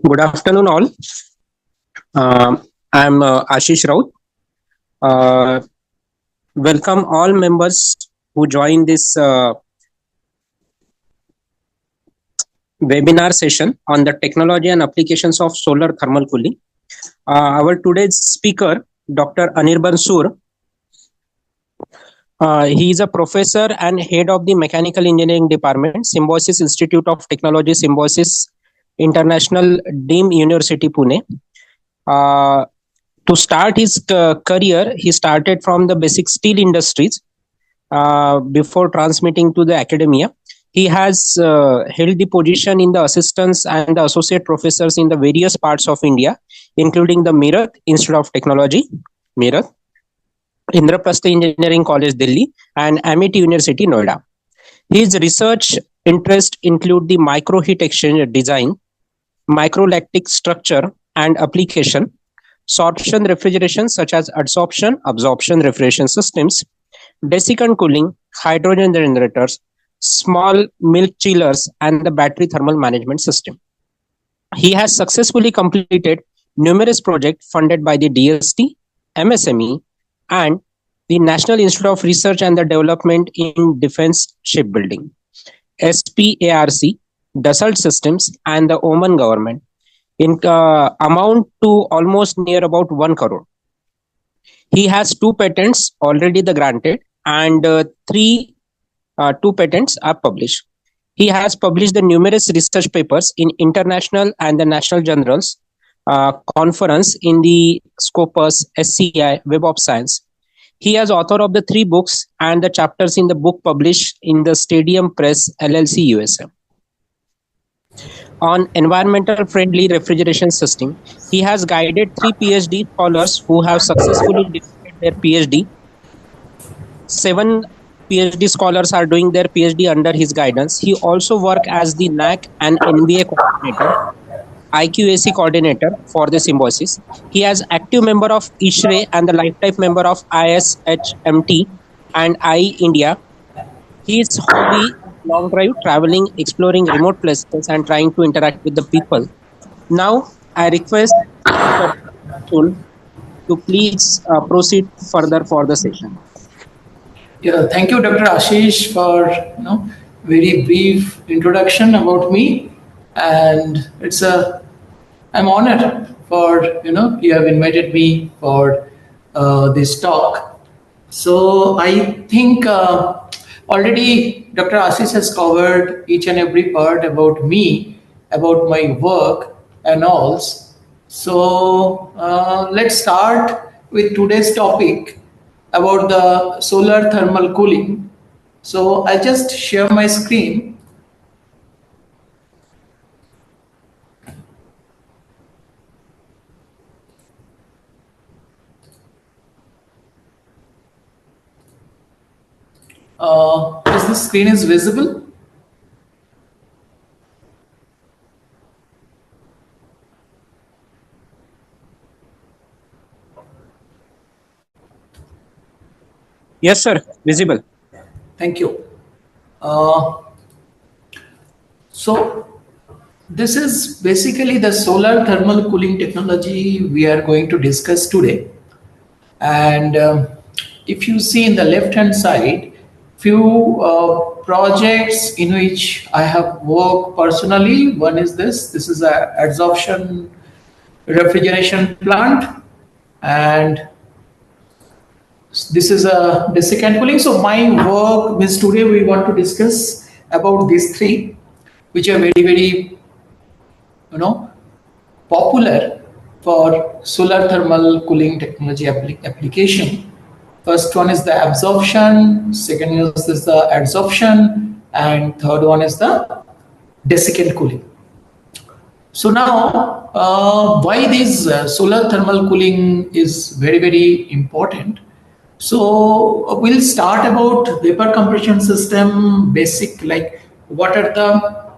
Good afternoon, all. I'm ISHRAE. Welcome all members who join this webinar session on the technology and applications of solar thermal cooling. Our today's speaker, Dr. Anirban Sur. He is a professor and head of the Mechanical Engineering Department, Symbiosis Institute of Technology, Symbiosis International, Dept University, Pune. To start his career, he started from the basic steel industries before transmitting to the academia. He has held the position in the assistants and the associate professors in the various parts of India, including the Meerut Institute of Technology, Meerut, Indraprastha Engineering College, Delhi, and Amity University, Noida. His research interests include the micro heat exchanger design, microlactic structure and application, sorption refrigeration such as adsorption, absorption refrigeration systems, desiccant cooling, hydrogen generators, small milk chillers, and the battery thermal management system. He has successfully completed numerous projects funded by the DST, MSME, and the National Institute of Research and the Development in Defense Shipbuilding, SPARC, Dassault Systems, and the Oman government, in amount to almost near about 1 crore. He has 2 patents already granted, and 2 patents are published. He has published the numerous research papers in international and the national journals, conference in the Scopus, SCI, Web of Science. He is author of the 3 books and the chapters in the book published in the Stadium Press, LLC, USA. On environmental friendly refrigeration system, he has guided 3 PhD scholars who have successfully defended their PhD. 7 PhD scholars are doing their PhD under his guidance. He also works as the NAC and NBA coordinator, IQAC coordinator for the Symbiosis. He is active member of ISHRAE and the lifetime member of ISHMT and I India. His hobby, long drive, traveling, exploring remote places, and trying to interact with the people. Now, I request to please proceed further for the session. Yeah, thank you, Dr. Ashish, for very brief introduction about me, and I'm honored for you have invited me for this talk. So I think already Dr. Ashish has covered each and every part about me, about my work and all. So let's start with today's topic about the solar thermal cooling. So I'll just share my screen. Is the screen is visible? Yes, sir, visible. Thank you. So this is basically the solar thermal cooling technology we are going to discuss today. And if you see in the left hand side, few projects in which I have worked personally. One is this is a adsorption refrigeration plant, and this is a desiccant cooling. So my work means today we want to discuss about these 3, which are very, very popular for solar thermal cooling technology application. First one is the absorption, second is the adsorption, and third one is the desiccant cooling. So now, why this solar thermal cooling is very, very important. So we'll start about vapor compression system, basic, like what are the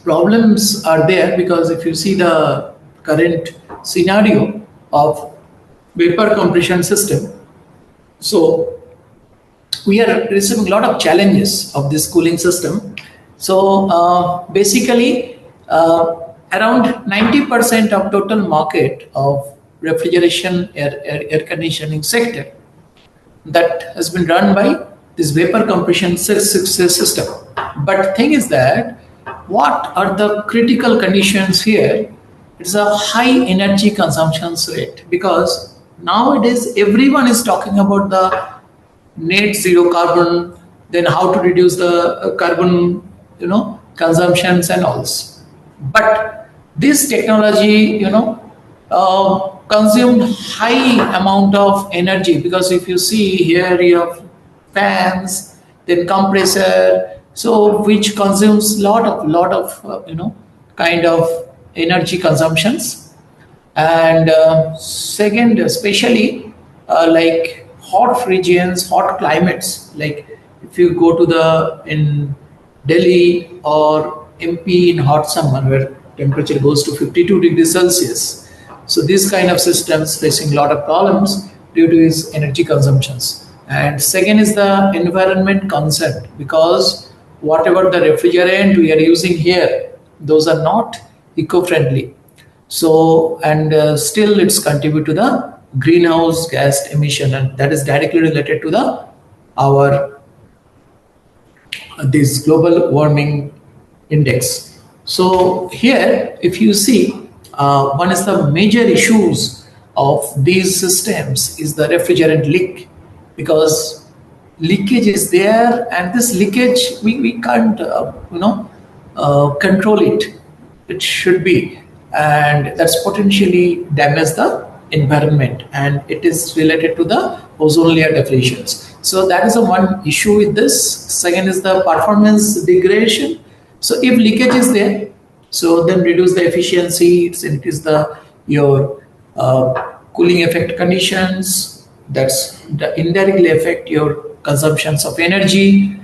problems are there, because if you see the current scenario of vapor compression system, so we are receiving a lot of challenges of this cooling system. So basically, around 90% of total market of refrigeration air conditioning sector that has been run by this vapor compression system. But thing is that what are the critical conditions here? It's a high energy consumption rate, because nowadays everyone is talking about the net zero carbon, then how to reduce the carbon, consumptions and all. But this technology, consumed high amount of energy, because if you see here, you have fans, then compressor, so which consumes lot of kind of energy consumptions. And second, especially like hot regions, hot climates, like if you go to in Delhi or MP in hot summer where temperature goes to 52 degrees Celsius. So these kind of systems facing a lot of problems due to its energy consumptions. And second is the environment concern, because whatever the refrigerant we are using here, those are not eco-friendly. So, and still it's contribute to the greenhouse gas emission, and that is directly related to our this global warming index. So here, if you see, one is the major issues of these systems is the refrigerant leak, because leakage is there, and this leakage we can't control it. It should be, and that's potentially damage the environment, and it is related to the ozone layer depletions. So that is the one issue with this. Second is the performance degradation. So if leakage is there, so then reduce the efficiency. It is your cooling effect conditions. That's indirectly affect your consumptions of energy,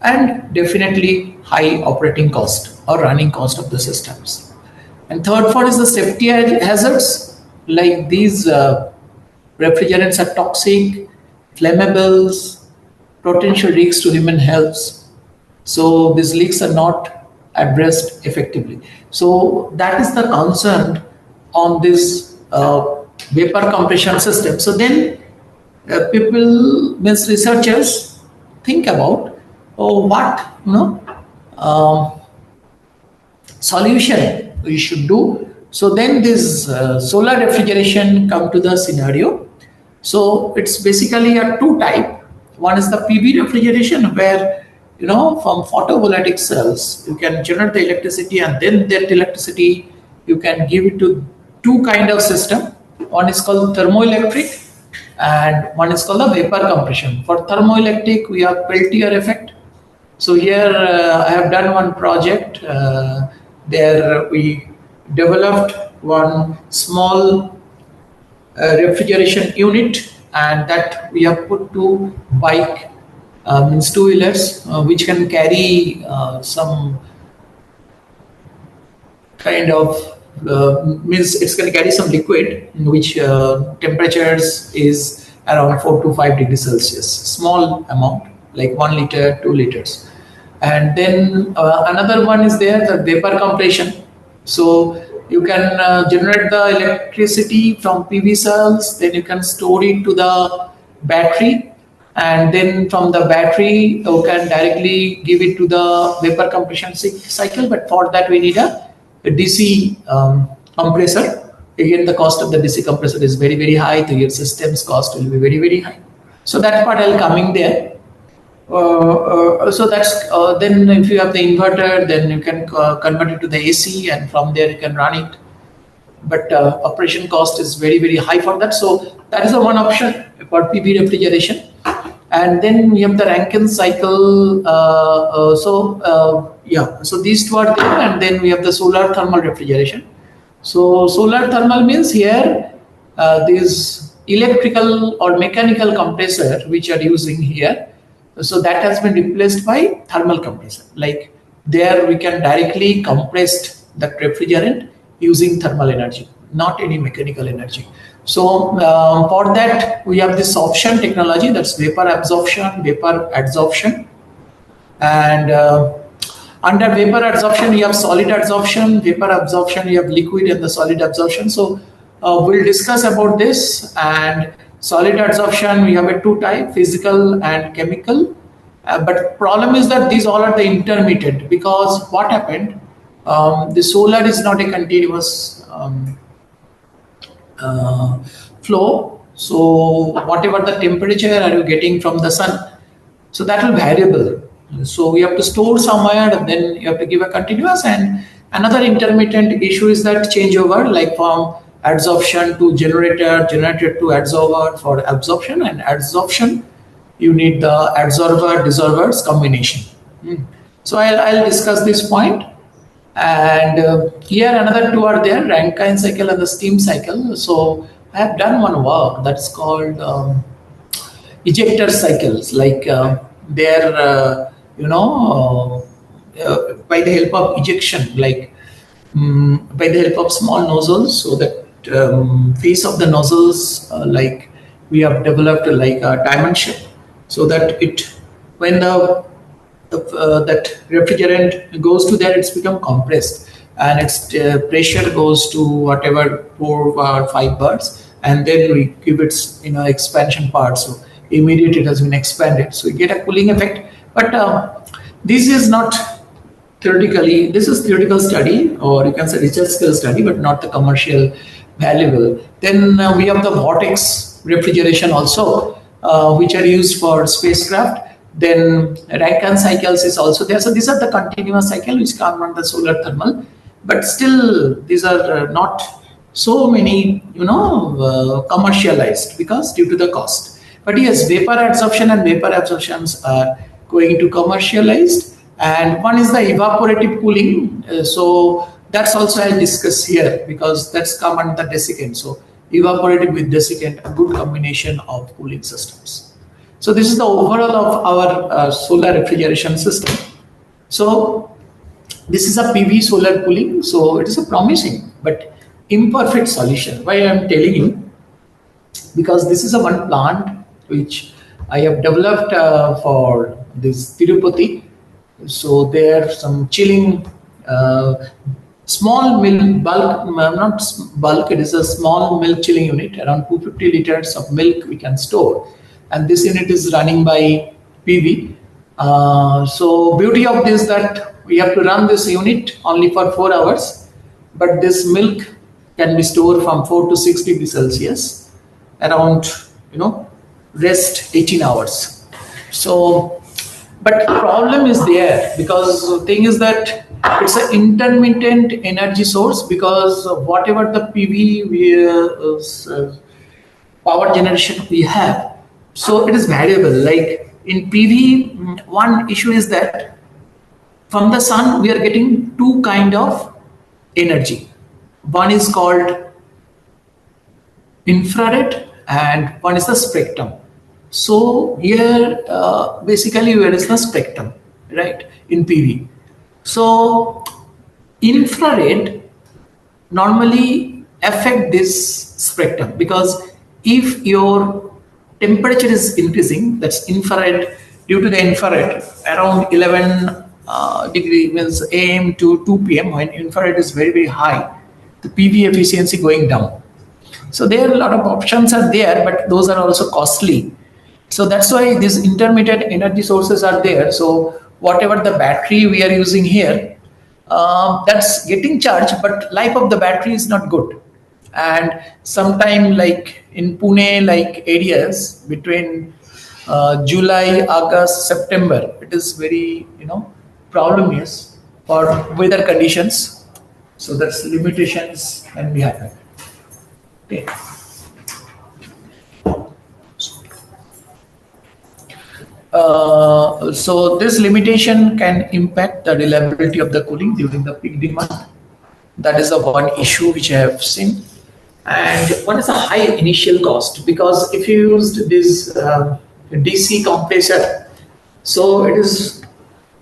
and definitely high operating cost or running cost of the systems. And third one is the safety hazards, like these refrigerants are toxic, flammables, potential risks to human health. So these leaks are not addressed effectively. So that is the concern on this vapor compression system. So then researchers think about what solution we should do. So then this solar refrigeration come to the scenario. So it's basically a two type. One is the PV refrigeration, where from photovoltaic cells you can generate the electricity, and then that electricity you can give it to two kind of system. One is called thermoelectric, and one is called the vapor compression. For thermoelectric, we have Peltier effect. So here I have done one project. There we developed one small refrigeration unit, and that we have put to bike, means two-wheelers, which can carry some kind of means it's going to carry some liquid, which temperatures is around 4 to 5 degrees Celsius, small amount like 1 liter, 2 liters. And then another one is there, the vapor compression. So you can generate the electricity from PV cells, then you can store it to the battery, and then from the battery you can directly give it to the vapor compression cycle. But for that we need a DC compressor. Again, the cost of the DC compressor is very, very high. The your system's cost will be very, very high. So that part I'll coming there. So that's then if you have the inverter, then you can convert it to the AC, and from there you can run it. But operation cost is very, very high for that. So that is the one option for PV refrigeration. And then we have the Rankine cycle. So these two are there, and then we have the solar thermal refrigeration. So solar thermal means here this electrical or mechanical compressor which are using here. So that has been replaced by thermal compressor. Like there we can directly compress the refrigerant using thermal energy, not any mechanical energy. So for that we have this option technology, that's vapor absorption, vapor adsorption. And Under vapor adsorption, you have solid adsorption. Vapor absorption, you have liquid and the solid absorption. So we'll discuss about this. And solid adsorption, we have a two type, physical and chemical. But problem is that these all are the intermittent, because what happened, the solar is not a continuous flow. So whatever the temperature are you getting from the sun, so that will variable. So we have to store somewhere, and then you have to give a continuous. And another intermittent issue is that changeover, like from adsorption to generator, generator to adsorber for absorption, and adsorption you need the adsorber dissolvers combination. So I'll discuss this point. And here another two are there, Rankine cycle and the steam cycle. So I have done one work that's called ejector cycles, like they're by the help of ejection, like by the help of small nozzles, so that face of the nozzles, like we have developed like a diamond shape, so that when that refrigerant goes to there, it's become compressed, and its pressure goes to whatever 4 or 5 bars, and then we give its expansion part. So immediately it has been expanded, so you get a cooling effect. But this is not theoretically, this is theoretical study, or you can say research skill study, but not the commercial valuable. Then we have the vortex refrigeration also, which are used for spacecraft. Then Rankine cycles is also there. So these are the continuous cycle which come on the solar thermal, but still these are not so many commercialized, because due to the cost. But yes, vapor adsorption and vapor absorptions are going to commercialized. And one is the evaporative cooling. So that's also I'll discuss here, because that's come under the desiccant. So evaporative with desiccant, a good combination of cooling systems. So this is the overall of our solar refrigeration system. So this is a PV solar cooling. So it is a promising but imperfect solution. Why I am telling you? Because this is a one plant which I have developed for this Tirupati. So there some chilling small milk bulk, not bulk, it is a small milk chilling unit, around 250 liters of milk we can store. And this unit is running by PV. So beauty of this that we have to run this unit only for 4 hours, but this milk can be stored from 4 to 6 degrees Celsius, around rest 18 hours. So, but problem is there, because the thing is that it's an intermittent energy source, because whatever the PV power generation we have, so it is variable. Like in PV, one issue is that from the sun we are getting two kind of energy. One is called infrared and one is the spectrum. So here basically where is the spectrum, right, in PV. So infrared normally affect this spectrum, because if your temperature is increasing, that's infrared, due to the infrared around 11 degree means AM to 2 PM, when infrared is very, very high, the PV efficiency going down. So there are a lot of options are there, but those are also costly. So that's why these intermittent energy sources are there. So whatever the battery we are using here, that's getting charged, but life of the battery is not good. And sometime like in Pune, like areas between July, August, September, it is very, problem is for weather conditions. So that's limitations can be happen. Okay. So this limitation can impact the reliability of the cooling during the peak demand. That is the one issue which I have seen. And one is a high initial cost, because if you used this DC compressor, so it is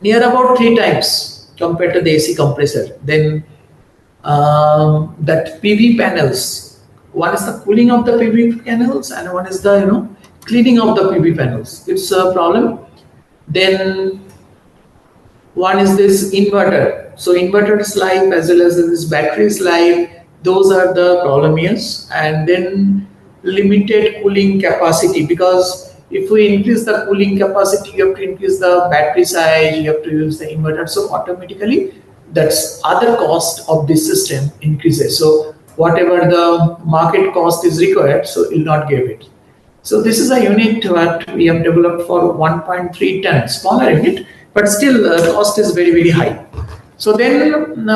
near about 3 times compared to the AC compressor. Then that PV panels, one is the cooling of the PV panels and one is the cleaning of the PV panels. It's a problem. Then One is this inverter. So inverter's life as well as this battery's life, those are the problem years. And then limited cooling capacity, because if we increase the cooling capacity, you have to increase the battery size, you have to use the inverter. So automatically that's other cost of this system increases. So whatever the market cost is required, so it will not give it. So this is a unit that we have developed for 1.3 ton, smaller unit, but still cost is very, very high. So then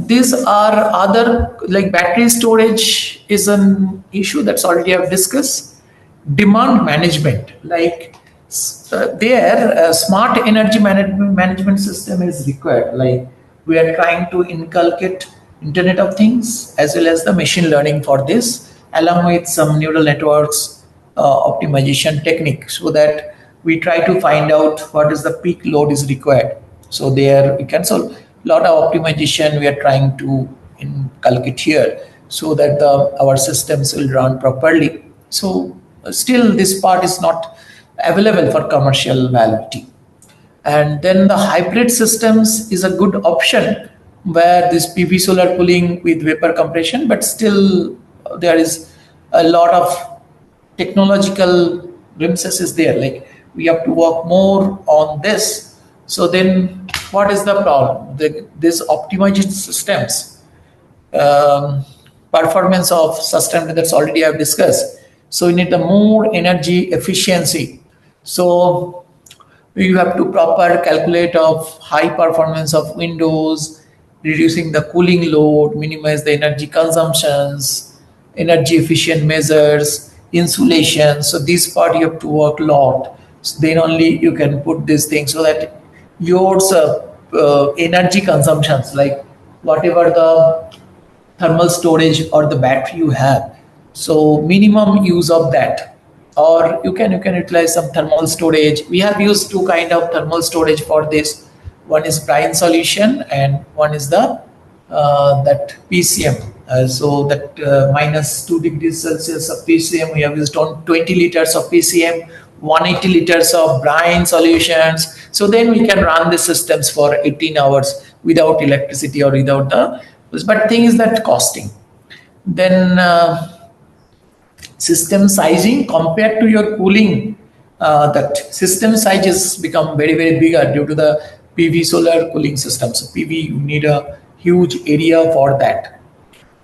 these are other, like battery storage is an issue that's already I've discussed. Demand management, like there smart energy management system is required. Like we are trying to inculcate Internet of Things as well as the machine learning for this, along with some neural networks optimization technique, so that we try to find out what is the peak load is required. So there we can solve a lot of optimization we are trying to inculcate here, so that our systems will run properly. So still this part is not available for commercial validity. And then the hybrid systems is a good option, where this PV solar cooling with vapor compression, but still there is a lot of technological glimpses is there. Like we have to work more on this. So then what is the problem? This optimized systems, performance of system, that's already I've discussed. So you need the more energy efficiency. So you have to proper calculate of high performance of windows, reducing the cooling load, minimize the energy consumptions, energy efficient measures, insulation. So this part you have to work a lot. So then only you can put this thing, so that your energy consumptions, like whatever the thermal storage or the battery you have, so minimum use of that. Or you can utilize some thermal storage. We have used two kind of thermal storage for this. One is brine solution and one is the that PCM. So that minus 2 degrees Celsius of PCM, we have used on 20 liters of PCM, 180 liters of brine solutions. So then we can run the systems for 18 hours without electricity or without the. But thing is that costing. Then system sizing compared to your cooling, that system size has become very, very bigger due to the PV solar cooling system. So PV, you need a huge area for that.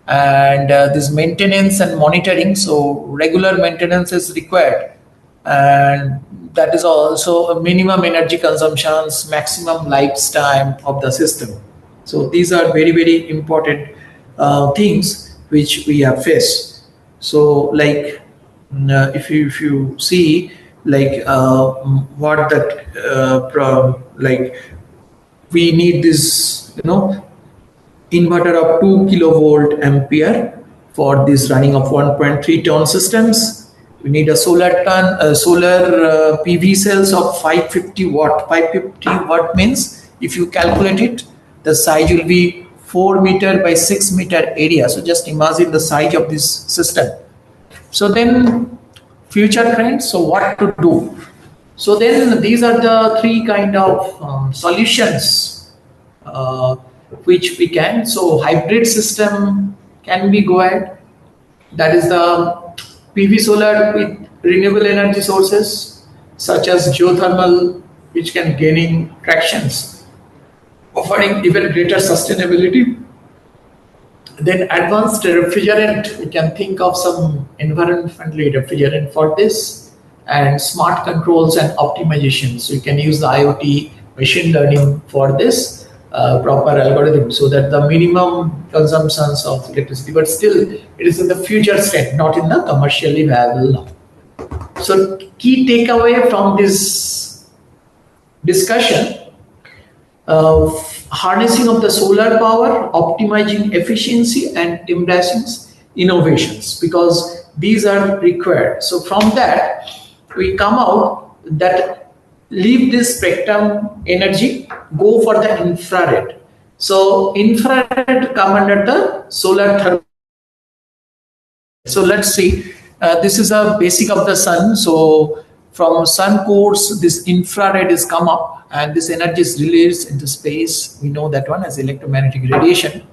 And this maintenance and monitoring, so regular maintenance is required, and that is also a minimum energy consumptions, maximum lifetime of the system. So these are very, very important things which we have faced. So like if you see, like what that like we need this inverter of 2 kilovolt ampere for this running of 1.3 ton systems. We need a solar PV cells of 550 watt. 550 watt means if you calculate it, the size will be 4 meter by 6 meter area. So just imagine the size of this system. So then future trends, so what to do? So then these are the three kind of solutions which we can. So hybrid system can be go ahead. That is the PV solar with renewable energy sources such as geothermal, which can gaining tractions, offering even greater sustainability. Then advanced refrigerant, we can think of some environment-friendly refrigerant for this, and smart controls and optimization. So you can use the IoT machine learning for this proper algorithm, so that the minimum consumptions of electricity, but still it is in the future state, not in the commercially viable now. So key takeaway from this discussion, harnessing of the solar power, optimizing efficiency, and embracing innovations, because these are required. So from that we come out that leave this spectrum energy, go for the infrared. So infrared come under the solar thermal. So let's see, this is a basic of the sun. So from sun cores, this infrared is come up and this energy is released into space. We know that one as electromagnetic radiation.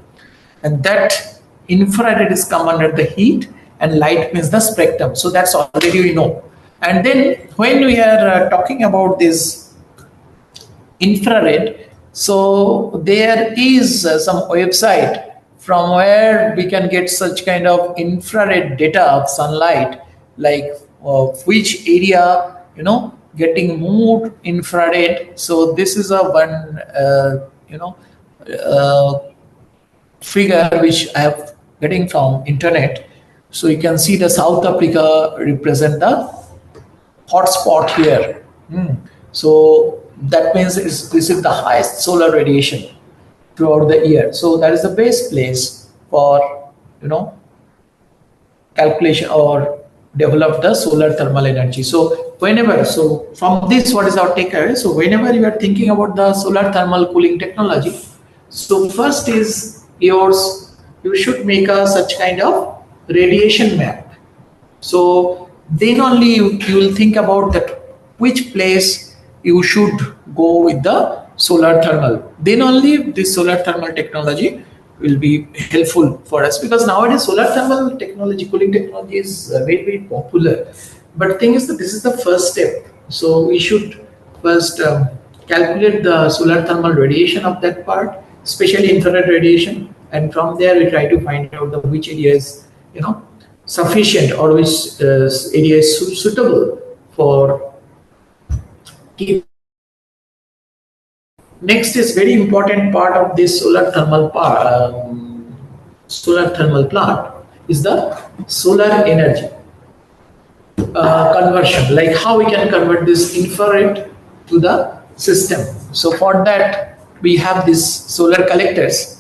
And that infrared is come under the heat, and light means the spectrum. So that's already we know. And then when we are talking about this infrared, so there is some website from where we can get such kind of infrared data of sunlight, like which area, getting more infrared. So this is a one, figure which I have getting from internet. So you can see the South Africa represent the hotspot here. So that means this is the highest solar radiation throughout the year. So that is the best place for calculation or develop the solar thermal energy. So from this, what is our takeaway? So whenever you are thinking about the solar thermal cooling technology, so first is you should make a such kind of radiation map. So then only you will think about that which place you should go with the solar thermal. Then only this solar thermal technology will be helpful for us, because nowadays solar thermal technology, cooling technology is very, very popular. But thing is that this is the first step. So we should first calculate the solar thermal radiation of that part, especially infrared radiation, and from there we try to find out which area is sufficient or which area is suitable for keep. Next is very important part of this solar thermal plant is the solar energy conversion, like how we can convert this infrared to the system. So for that we have these solar collectors.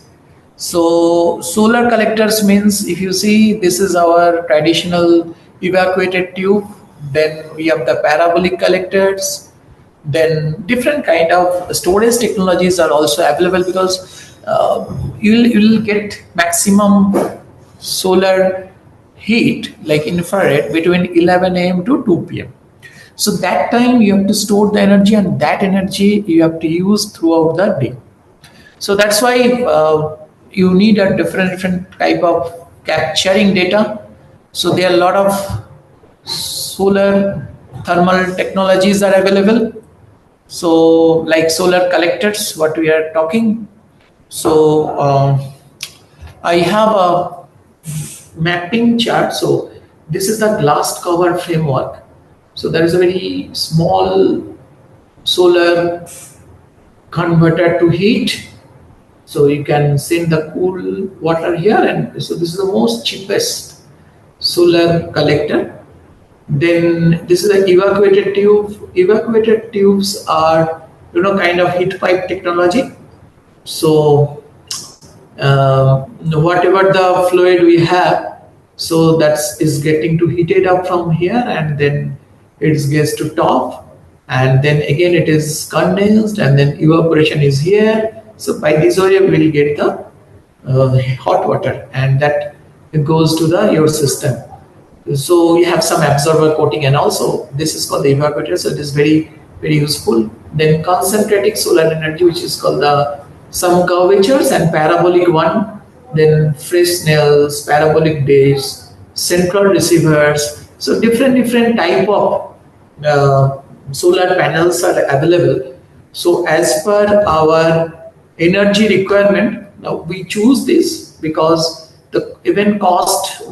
So solar collectors means, if you see, this is our traditional evacuated tube. Then we have the parabolic collectors. Then different kind of storage technologies are also available, because you'll get maximum solar heat like infrared between 11 a.m. to 2 p.m. So that time you have to store the energy, and that energy you have to use throughout the day. So that's why you need a different type of capturing data. So there are a lot of solar thermal technologies are available. So like solar collectors, what we are talking. So I have a mapping chart. So this is the glass cover framework. So there is a very small solar converter to heat. So you can send the cool water here, and so this is the most cheapest solar collector. Then this is an evacuated tube. Evacuated tubes are kind of heat pipe technology. So whatever the fluid we have, so that is getting to heated up from here, and then it gets to top, and then again it is condensed, and then evaporation is here. So by this way we will get the hot water, and that it goes to your system. So you have some absorber coating, and also this is called the evaporator. So it is very, very useful. Then concentrating solar energy, which is called some curvatures and parabolic one. Then Fresnel's, parabolic dish, central receivers. So different type of solar panels are available. So as per our energy requirement, now we choose this because the event cost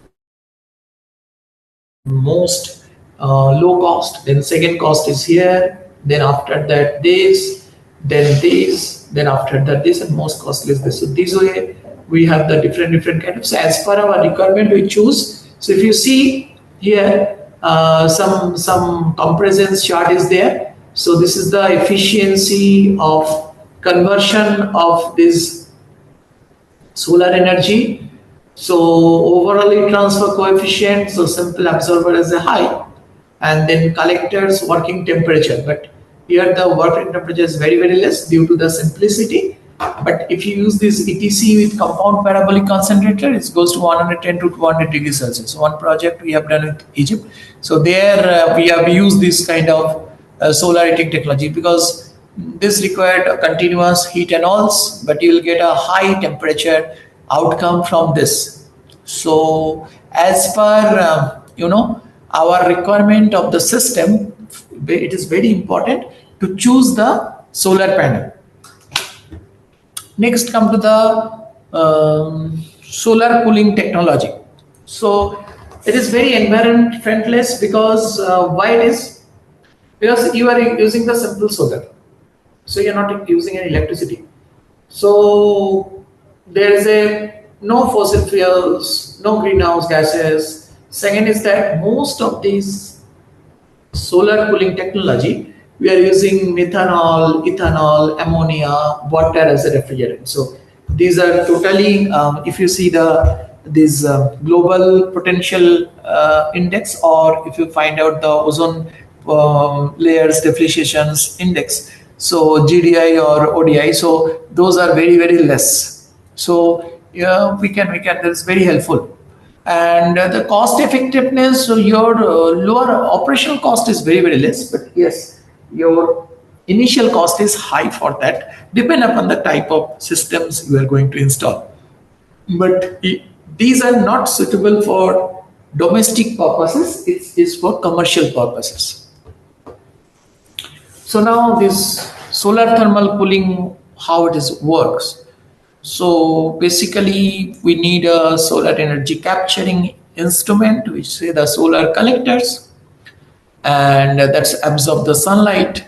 most low cost, then second cost is here, then after that this, then after that this, and most costly is this. So this way we have the different kind of, so as per our requirement we choose. So if you see here some comparison chart is there. So this is the efficiency of conversion of this solar energy. So overall transfer coefficient, so simple absorber is a high, and then collectors working temperature. But here the working temperature is very, very less due to the simplicity. But if you use this ETC with compound parabolic concentrator, it goes to 110 to 200 degrees Celsius. One project we have done with Egypt. So there we have used this kind of solar heating technology, because this required a continuous heat and alls, but you will get a high temperature outcome from this. So as per our requirement of the system, it is very important to choose the solar panel. Next, come to the solar cooling technology. So it is very environment friendly, because why it is? Because you are using the simple solar, so you are not using any electricity. So there is no fossil fuels, no greenhouse gases. Second is that most of these solar cooling technology, we are using methanol, ethanol, ammonia, water as a refrigerant. So these are totally, if you see this global potential index, or if you find out the ozone layers depreciations index, so GDI or ODI, so those are very, very less. So yeah, we can that's very helpful. And the cost effectiveness, so your lower operational cost is very, very less, but yes, your initial cost is high for that, depend upon the type of systems you are going to install. But these are not suitable for domestic purposes, it is for commercial purposes. So now this solar thermal cooling, how it works. So basically we need a solar energy capturing instrument, which say the solar collectors, and that's absorb the sunlight,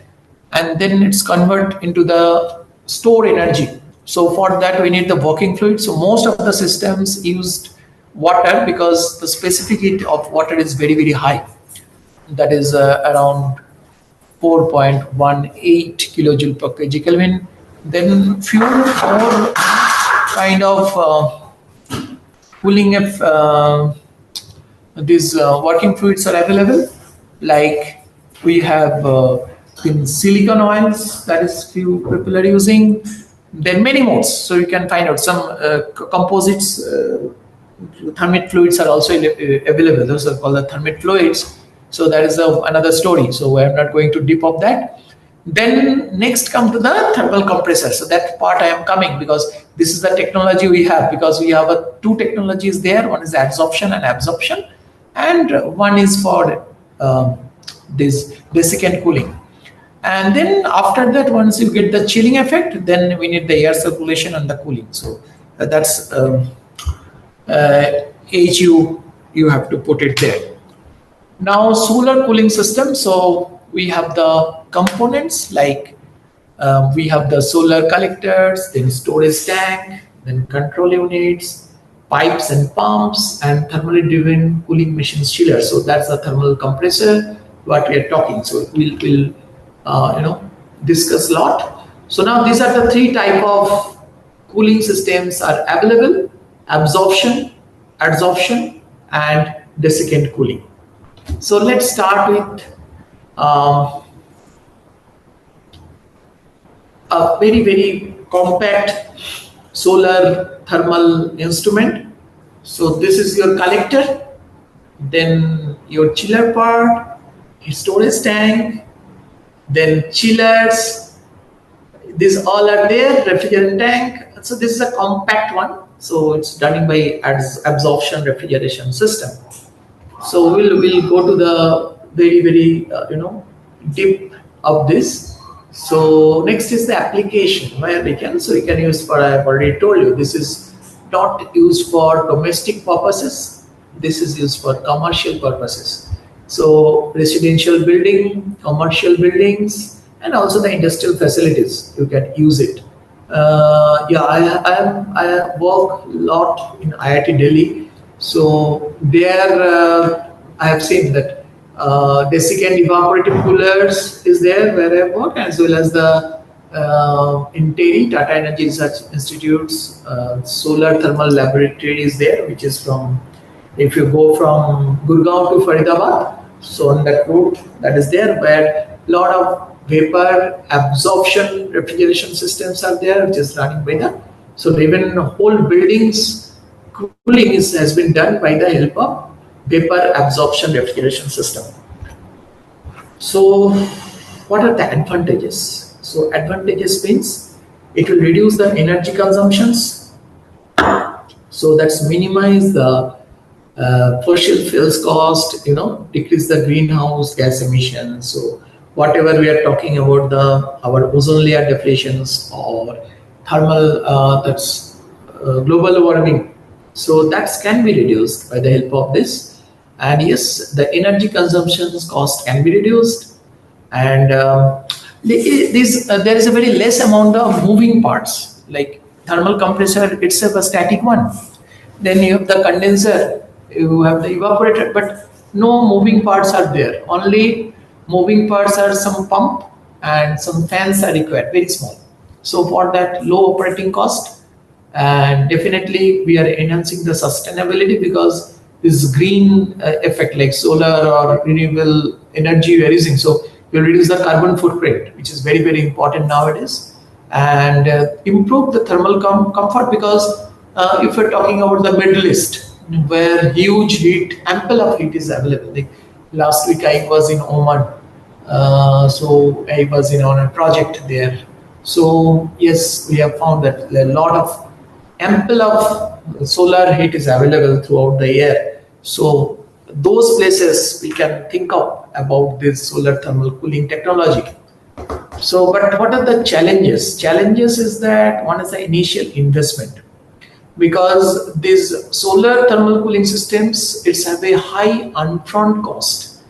and then it's convert into the store energy. So for that we need the working fluid. So most of the systems used water, because the specific heat of water is very, very high. That is around 4.18 kilojoule per kg Kelvin. Then fuel or kind of cooling if these working fluids are available, like we have in silicon oils, that is few people are using. Then many modes, so you can find out some composites, thermite fluids are also available. Those are called the thermite fluids. So that is another story, so I'm not going to deep of that. Then next come to the thermal compressor. So that part I am coming, because this is the technology we have, because we have two technologies there. One is adsorption and absorption, and one is for this desiccant cooling. And then after that, once you get the chilling effect, then we need the air circulation and the cooling. So that's age you have to put it there. Now solar cooling system. So we have the components, like we have the solar collectors, then storage tank, then control units, pipes and pumps, and thermally driven cooling machines chillers. So that's the thermal compressor what we are talking. So we'll discuss a lot. So now these are the three type of cooling systems are available: absorption, adsorption, and desiccant cooling. So let's start with a very, very compact solar thermal instrument. So this is your collector, then your chiller part, your storage tank, then chillers. These all are there, refrigerant tank. So this is a compact one. So it's done by absorption refrigeration system. So we'll go to the very, very deep of this. So next is the application where we can use for, I've already told you, this is not used for domestic purposes. This is used for commercial purposes. So residential building, commercial buildings, and also the industrial facilities, you can use it. I work a lot in IIT Delhi. So there I have seen that desiccant evaporative coolers is there where I work, as well as the in TERI, Tata Energy Research Institute's solar thermal laboratory is there, which is from, if you go from Gurgaon to Faridabad, so on that route that is there, where a lot of vapor absorption refrigeration systems are there, which is running by the, so even whole buildings cooling has been done by the help of vapor absorption refrigeration system. So what are the advantages? So advantages means it will reduce the energy consumptions. So that's minimize the fossil fuels cost, decrease the greenhouse gas emissions. So whatever we are talking about, our ozone layer depletions or thermal, that's global warming. So that can be reduced by the help of this. And yes, the energy consumptions cost can be reduced. And there is a very less amount of moving parts, like thermal compressor itself a static one, then you have the condenser, you have the evaporator, but no moving parts are there. Only moving parts are some pump and some fans are required, very small. So for that low operating cost, and definitely we are enhancing the sustainability, because this green effect like solar or renewable energy we are using, so will reduce the carbon footprint, which is very, very important nowadays, and improve the thermal comfort, because if you're talking about the Middle East, where huge heat, ample of heat is available. Like last week I was in Oman, so I was on a project there. So yes, we have found that a lot of ample of solar heat is available throughout the year. So those places we can think of about this solar thermal cooling technology. So, but what are the challenges? Challenges is that one is the initial investment, because these solar thermal cooling systems, it's have a high upfront cost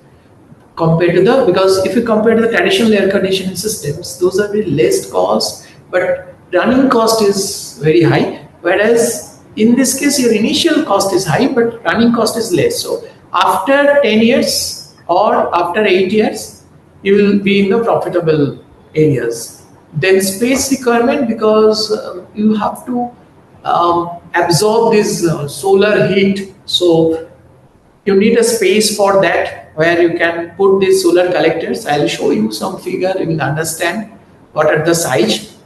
compared to the, because if you compare to the traditional air conditioning systems, those are very less cost, but running cost is very high. Whereas in this case, your initial cost is high, but running cost is less. So after 10 years or after 8 years, you will be in the profitable areas. Then space requirement, because you have to absorb this solar heat. So you need a space for that, where you can put these solar collectors. I'll show you some figure, you will understand what are the size.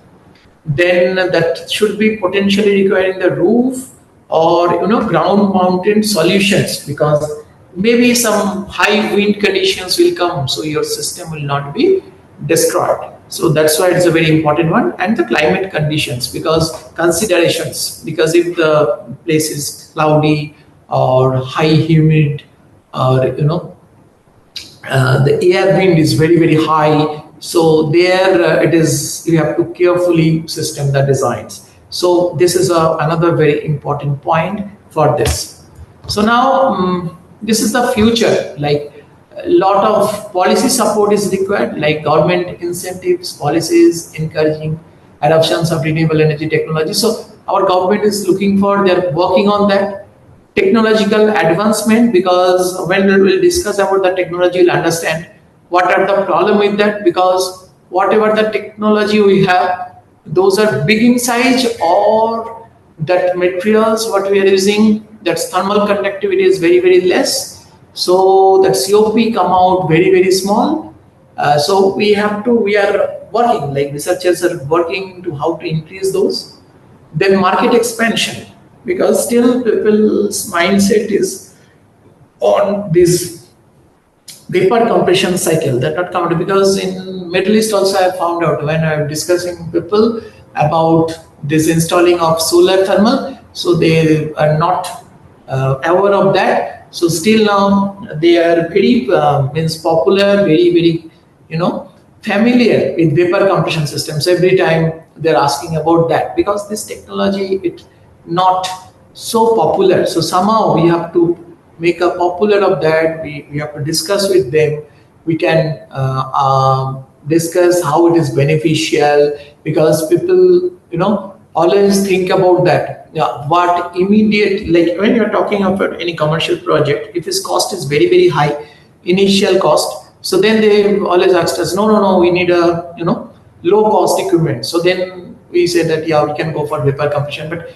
Then that should be potentially requiring the roof or ground mounted solutions, because maybe some high wind conditions will come, so your system will not be destroyed. So that's why it's a very important one. And the climate conditions, because considerations, because if the place is cloudy or high humid, or the air wind is very, very high, so there it is, you have to carefully system the designs. So this is another very important point for this. So now this is the future, like a lot of policy support is required, like government incentives, policies encouraging adoptions of renewable energy technology. So our government is looking for, they're working on that technological advancement, because when we will discuss about the technology, you'll understand what are the problem with that, because whatever the technology we have, those are big in size, or that materials what we are using, that's thermal conductivity is very, very less, so that COP come out very, very small. So we are working, like researchers are working to how to increase those. Then market expansion, because still people's mindset is on this vapor compression cycle, that not counted, because in Middle East also I found out when I'm discussing people about this installing of solar thermal, so they are not aware of that. So still now they are very means popular, very, very familiar with vapor compression systems. Every time they're asking about that, because this technology it not so popular. So somehow we have to make a popular of that. We have to discuss with them. We can discuss how it is beneficial, because people always think about that. Yeah, what immediate, like when you're talking about any commercial project, if its cost is very, very high, initial cost, so then they always asked us, no, we need a low cost equipment. So then we said that yeah, we can go for vapor compression, but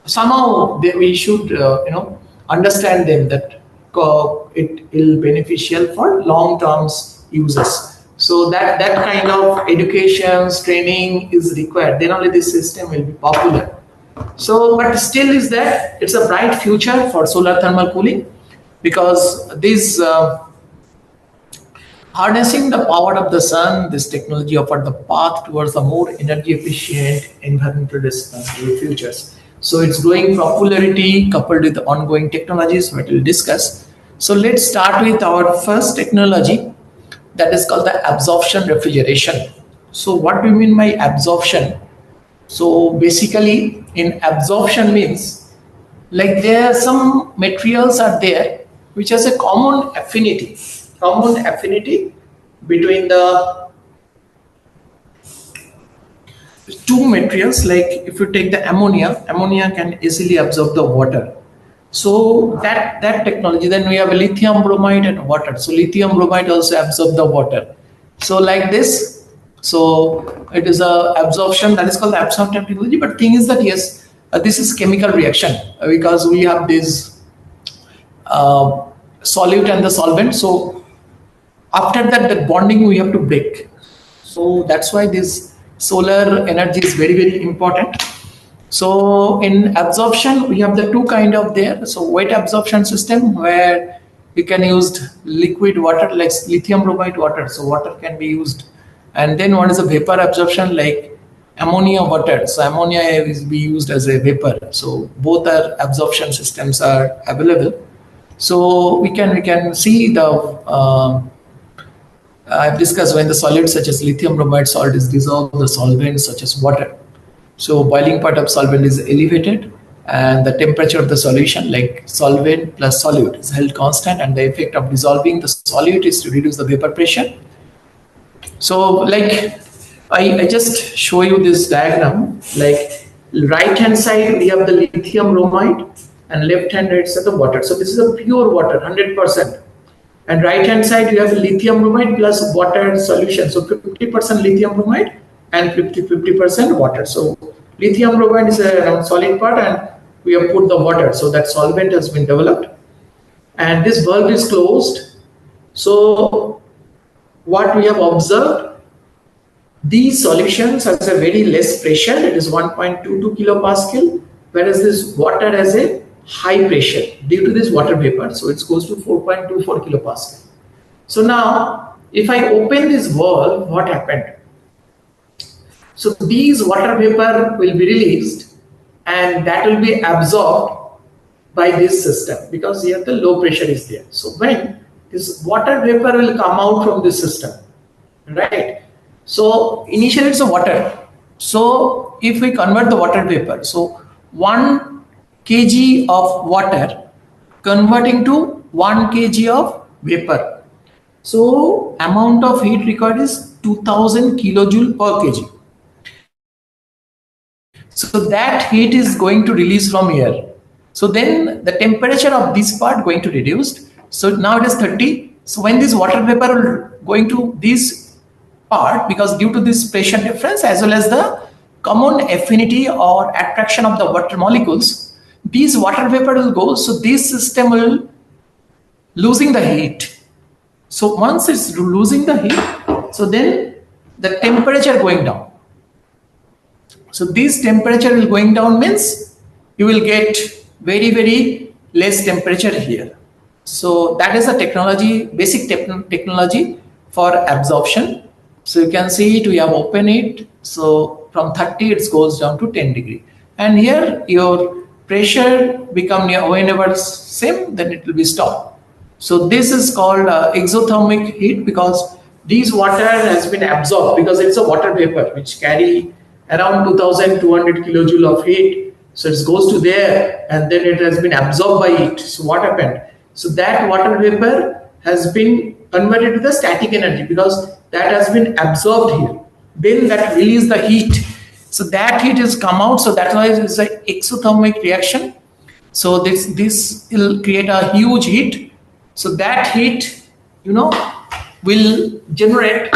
somehow we should understand them that it will beneficial for long term uses. So that kind of education, training is required. Then only this system will be popular. So, but still is that it's a bright future for solar thermal cooling, because this harnessing the power of the sun, this technology offered the path towards a more energy efficient, environmental responsible futures. So it's growing popularity coupled with the ongoing technologies that we'll discuss. So let's start with our first technology, that is called the absorption refrigeration. So what do you mean by absorption? So basically in absorption means like there are some materials are there which has a common affinity between the two materials. Like if you take the ammonia can easily absorb the water. So that technology, then we have lithium bromide and water. So lithium bromide also absorb the water. So like this, so it is a absorption, that is called the absorption technology. But thing is that yes, this is chemical reaction, because we have this solute and the solvent. So after that, the bonding we have to break. So that's why this solar energy is very, very important. So in absorption, we have the two kind of there. So wet absorption system, where you can use liquid water like lithium bromide water. So water can be used. And then one is a vapor absorption like ammonia water. So ammonia is be used as a vapor. So both are absorption systems are available. So we can see the I've discussed when the solids such as lithium bromide salt is dissolved, the solvents such as water. So boiling point of solvent is elevated, and the temperature of the solution, like solvent plus solute, is held constant, and the effect of dissolving the solute is to reduce the vapor pressure. So like I just show you this diagram. Like right hand side we have the lithium bromide, and left hand side the water. So this is a pure water, 100%. And right hand side you have lithium bromide plus water solution. So 50% lithium bromide and 50% water. So lithium bromide is a solid part, and we have put the water. So that solvent has been developed, and this valve is closed. So what we have observed, these solutions has a very less pressure. It is 1.22 kilopascal, whereas this water has a high pressure due to this water vapor. So it goes to 4.24 kilopascal. So now if I open this valve, what happened? So these water vapor will be released, and that will be absorbed by this system, because here the low pressure is there. So when this water vapor will come out from this system, right? So initially it's a water. So if we convert the water vapor, so 1 kg of water converting to 1 kg of vapor. So amount of heat required is 2000 kilojoule per kg. So that heat is going to release from here. So then the temperature of this part going to reduce. So now it is 30. So when this water vapor will going to this part, because due to this pressure difference as well as the common affinity or attraction of the water molecules, these water vapor will go. So this system will losing the heat. So once it's losing the heat, so then the temperature going down. So this temperature will going down means you will get very, very less temperature here. So that is the technology, basic technology for absorption. So you can see it, we have opened it. So from 30 it goes down to 10 degree. And here your pressure become near whenever same, then it will be stopped. So this is called exothermic heat, because this water has been absorbed, because it's a water vapor which carry around 2200 kilojoule of heat. So it goes to there, and then it has been absorbed by it. So what happened? So that water vapor has been converted to the static energy, because that has been absorbed here. Then that release the heat. So that heat has come out. So that's why it's an exothermic reaction. So this will create a huge heat. So that heat, will generate,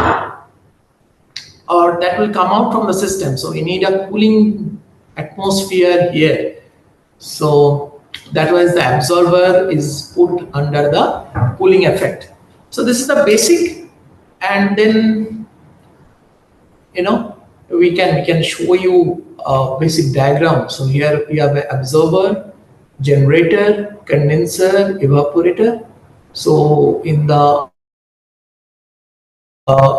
or that will come out from the system. So we need a cooling atmosphere here. So that was the absorber is put under the cooling effect. So this is the basic And then, we can show you a basic diagram. So here we have an absorber, generator, condenser, evaporator. So in the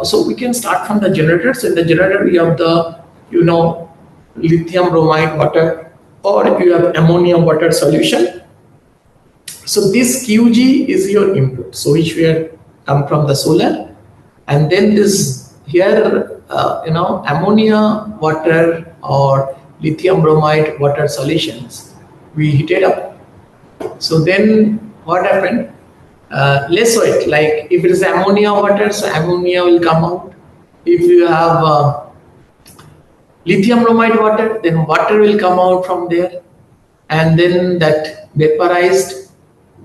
so we can start from the generator. So in the generator we have the lithium bromide water, or you have ammonia water solution. So this QG is your input, so which will come from the solar, and then this here ammonia water or lithium bromide water solutions we heat it up. So then what happened? Let's wait. Like if it is ammonia water, so ammonia will come out. If you have lithium bromide water, then water will come out from there, and then that vaporized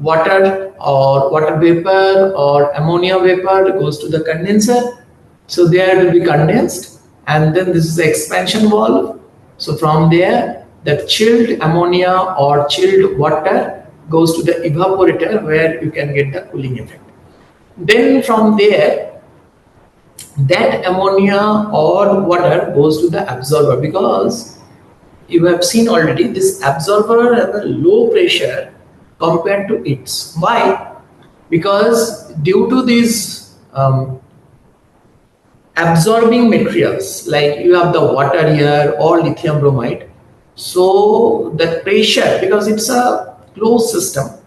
water or water vapor or ammonia vapor goes to the condenser. So there it will be condensed, and then this is the expansion valve. So from there, that chilled ammonia or chilled water goes to the evaporator, where you can get the cooling effect. Then from there, that ammonia or water goes to the absorber, because you have seen already this absorber has a low pressure compared to its. Why? Because due to these absorbing materials, like you have the water here or lithium bromide, so the pressure, because it's a closed system,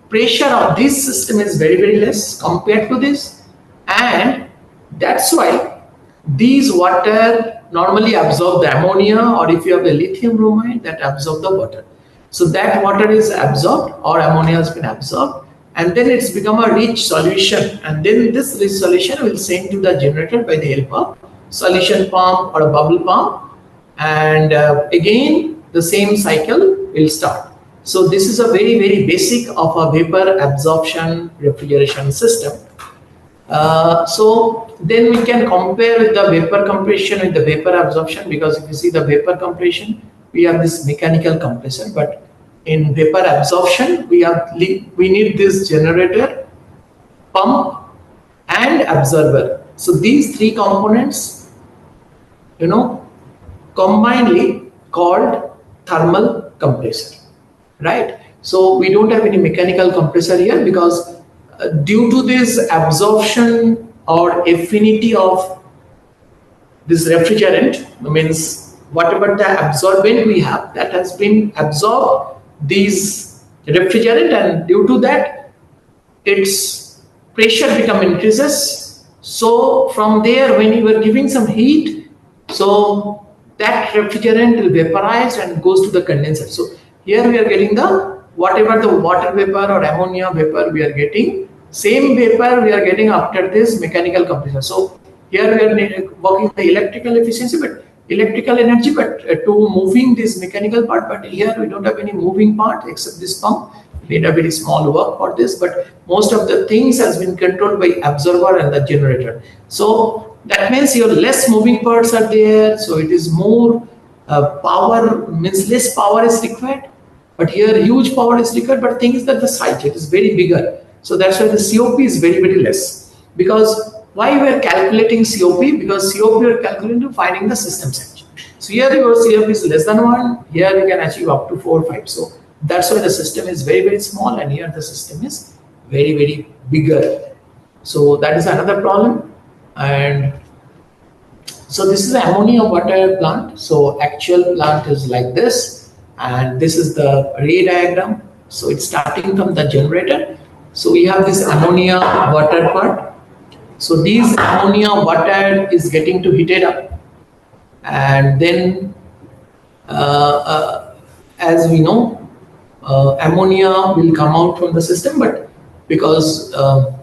pressure of this system is very, very less compared to this, and that's why these water normally absorb the ammonia, or if you have the lithium bromide, that absorb the water. So that water is absorbed, or ammonia has been absorbed, and then it's become a rich solution, and then this rich solution will send to the generator by the help of solution pump or a bubble pump, and again the same cycle will start. So this is a very, very basic of a vapor absorption refrigeration system. So then we can compare with the vapor compression with the vapor absorption, because if you see the vapor compression, we have this mechanical compressor, but in vapor absorption we need this generator, pump, and absorber. So these three components, combinedly called thermal compressor, right? So we don't have any mechanical compressor here, because due to this absorption or affinity of this refrigerant, means whatever the absorbent we have, that has been absorbed these refrigerant, and due to that its pressure become increases. So from there, when you are giving some heat, so that refrigerant will vaporize and goes to the condenser. So here we are getting the whatever the water vapor or ammonia vapor we are getting, same vapor we are getting after this mechanical compression. So here we are working the electrical efficiency, but electrical energy, but to moving this mechanical part. But here we don't have any moving part except this pump. We need a very small work for this, but most of the things has been controlled by absorber and the generator. So that means your less moving parts are there. So it is more power, means less power is required. But here huge power is required, but thing is that the size, it is very bigger. So that's why the COP is very, very less. Because why we are calculating COP? Because COP we are calculating finding the system size. So here your COP is less than 1, here you can achieve up to 4 or 5. So that's why the system is very, very small, and here the system is very, very bigger. So that is another problem. And so this is the ammonia water plant. So actual plant is like this, and this is the ray diagram. So it's starting from the generator. So we have this ammonia water part. So these ammonia water is getting to heated up, and then as we know, ammonia will come out from the system, but because the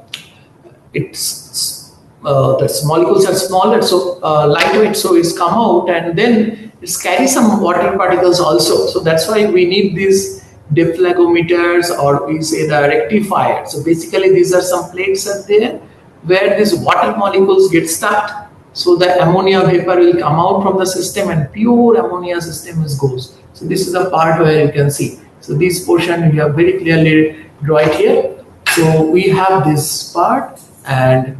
molecules are smaller, so lightweight, so it's come out, and then it's carry some water particles also. So that's why we need these deflagometers, or we say the rectifier. So basically these are some plates are there where these water molecules get stuck, so the ammonia vapor will come out from the system and pure ammonia system goes. So this is the part where you can see. So this portion we have very clearly drawn here. So we have this part, and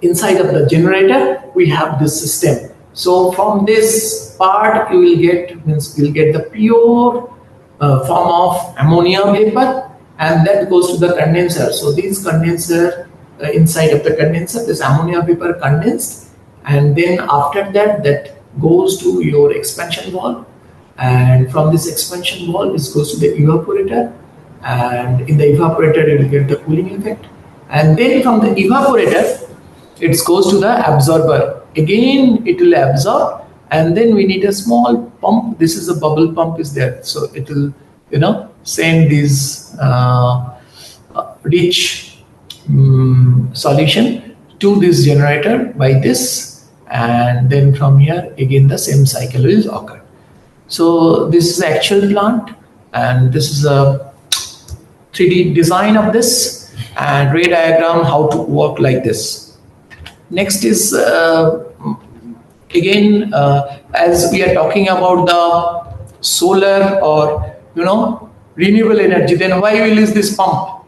inside of the generator, we have this system. So from this part, you will get, you'll get the pure form of ammonia vapor, and that goes to the condenser. So these condenser, inside of the condenser, this ammonia vapor condensed, and then after that, that goes to your expansion valve, and from this expansion valve, this goes to the evaporator, and in the evaporator, you will get the cooling effect, and then from the evaporator, it goes to the absorber. Again, it will absorb, and then we need a small pump. This is a bubble pump is there, so it will, send this rich solution to this generator by this, and then from here again the same cycle will occur. So this is the actual plant, and this is a 3D design of this, and ray diagram how to work like this. Next is again, as we are talking about the solar or renewable energy, then why will use this pump?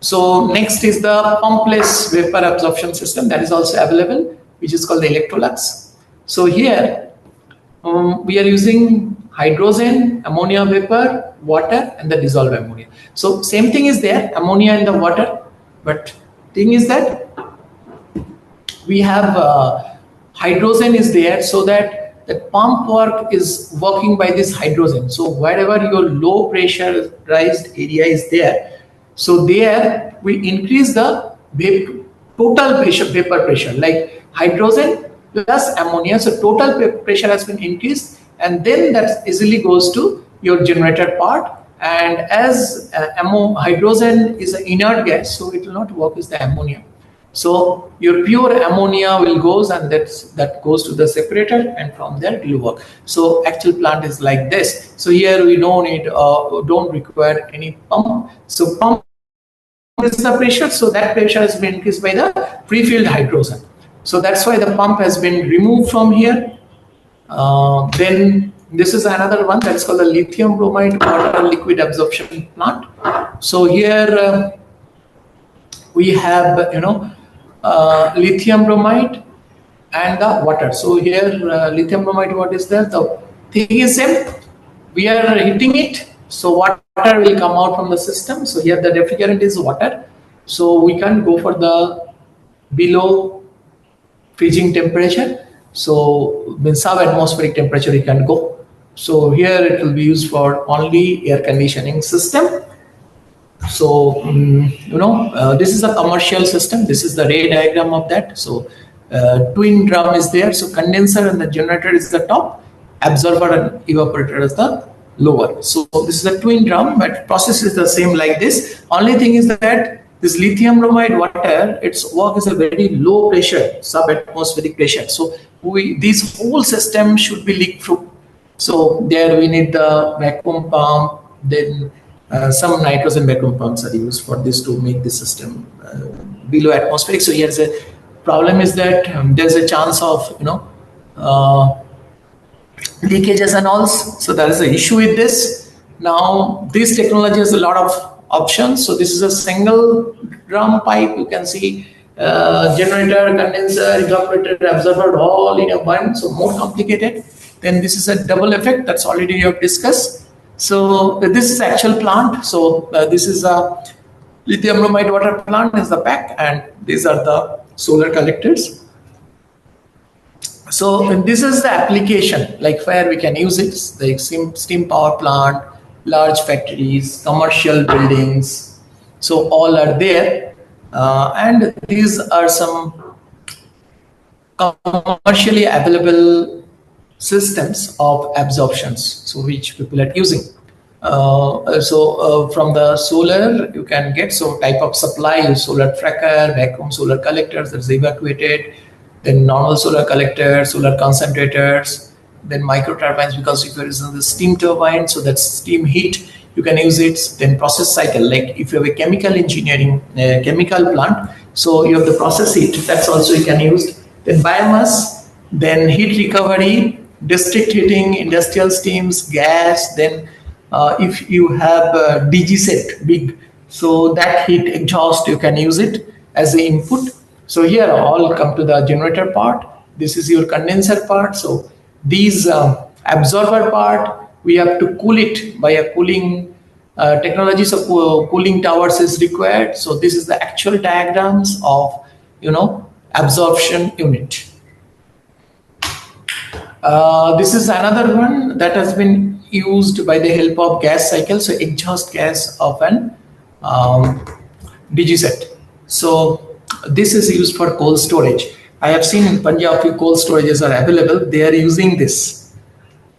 So next is the pumpless vapor absorption system that is also available, which is called the Electrolux. So here we are using hydrogen, ammonia vapor, water, and the dissolved ammonia. So same thing is there, ammonia in the water, but thing is that we have hydrogen is there, so that the pump work is working by this hydrogen. So wherever your low pressurized area is there, so there we increase the total vapor pressure, like hydrogen plus ammonia. So total pressure has been increased, and then that easily goes to your generator part. And as hydrogen is an inert gas, so it will not work as the ammonia. So your pure ammonia will goes, and that goes to the separator, and from there it will work. So actual plant is like this. So here we don't require any pump. So pump is the pressure, so that pressure has been increased by the pre-filled hydrogen. So that's why the pump has been removed from here. Then this is another one that is called the lithium bromide water liquid absorption plant. So here we have lithium bromide and the water. So here lithium bromide, what is there? The thing is same. We are heating it, so water will come out from the system. So here the refrigerant is water. So we can go for the below freezing temperature. So when sub-atmospheric temperature we can go. So here it will be used for only air conditioning system. So this is a commercial system. This is the ray diagram of that. So twin drum is there. So condenser and the generator is the top, absorber and evaporator is the lower. So this is a twin drum, but process is the same like this. Only thing is that this lithium bromide water, its work is a very low pressure, sub-atmospheric pressure. So this whole system should be leak proof. So there we need the vacuum pump, then some nitrogen vacuum pumps are used for this to make the system below atmospheric. So here's a problem is that there's a chance of leakages and all. So there is an issue with this. Now this technology has a lot of options. So this is a single drum pipe. You can see generator, condenser, evaporator, absorber all in a one. So more complicated. Then this is a double effect that's already you have discussed. So this is actual plant. So this is a lithium bromide water plant is the pack, and these are the solar collectors. So this is the application, like where we can use it, like steam power plant, large factories, commercial buildings. So all are there, and these are some commercially available systems of absorptions, so which people are using. From the solar you can get type of supply, solar tracker, vacuum solar collectors that's evacuated, then normal solar collectors, solar concentrators, then micro turbines, because if you're using the steam turbine, so that's steam heat, you can use it. Then process cycle, like if you have a chemical engineering chemical plant, so you have the process heat, that's also you can use. Then biomass, then heat recovery, district heating, industrial steams, gas. Then if you have DG set big, so that heat exhaust you can use it as the input. So here all come to the generator part. This is your condenser part. So these absorber part, we have to cool it by a cooling technology. So cooling towers is required. So this is the actual diagrams of, absorption unit. This is another one that has been used by the help of gas cycle. So exhaust gas of an DG set. So this is used for cold storage. I have seen in Punjab few cold storages are available. They are using this.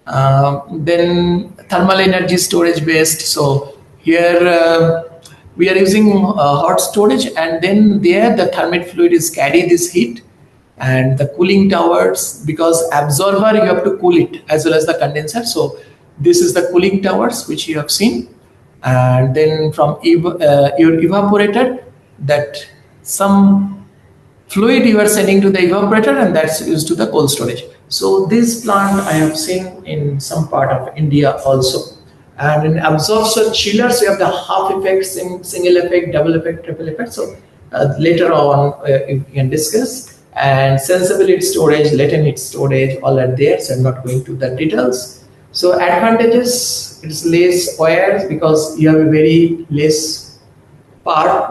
Then thermal energy storage based. So here we are using hot storage, and then there the thermite fluid is carry this heat, and the cooling towers, because absorber you have to cool it as well as the condenser. So this is the cooling towers which you have seen, and then from your evaporator, that some fluid you are sending to the evaporator, and that's used to the cold storage. So this plant I have seen in some part of India also. And in absorption chillers, you have the half effect, single effect, double effect, triple effect. So later on you can discuss. And sensible heat storage, latent heat storage, all are there. So I'm not going to the details. So advantages, it's less wires because you have a very less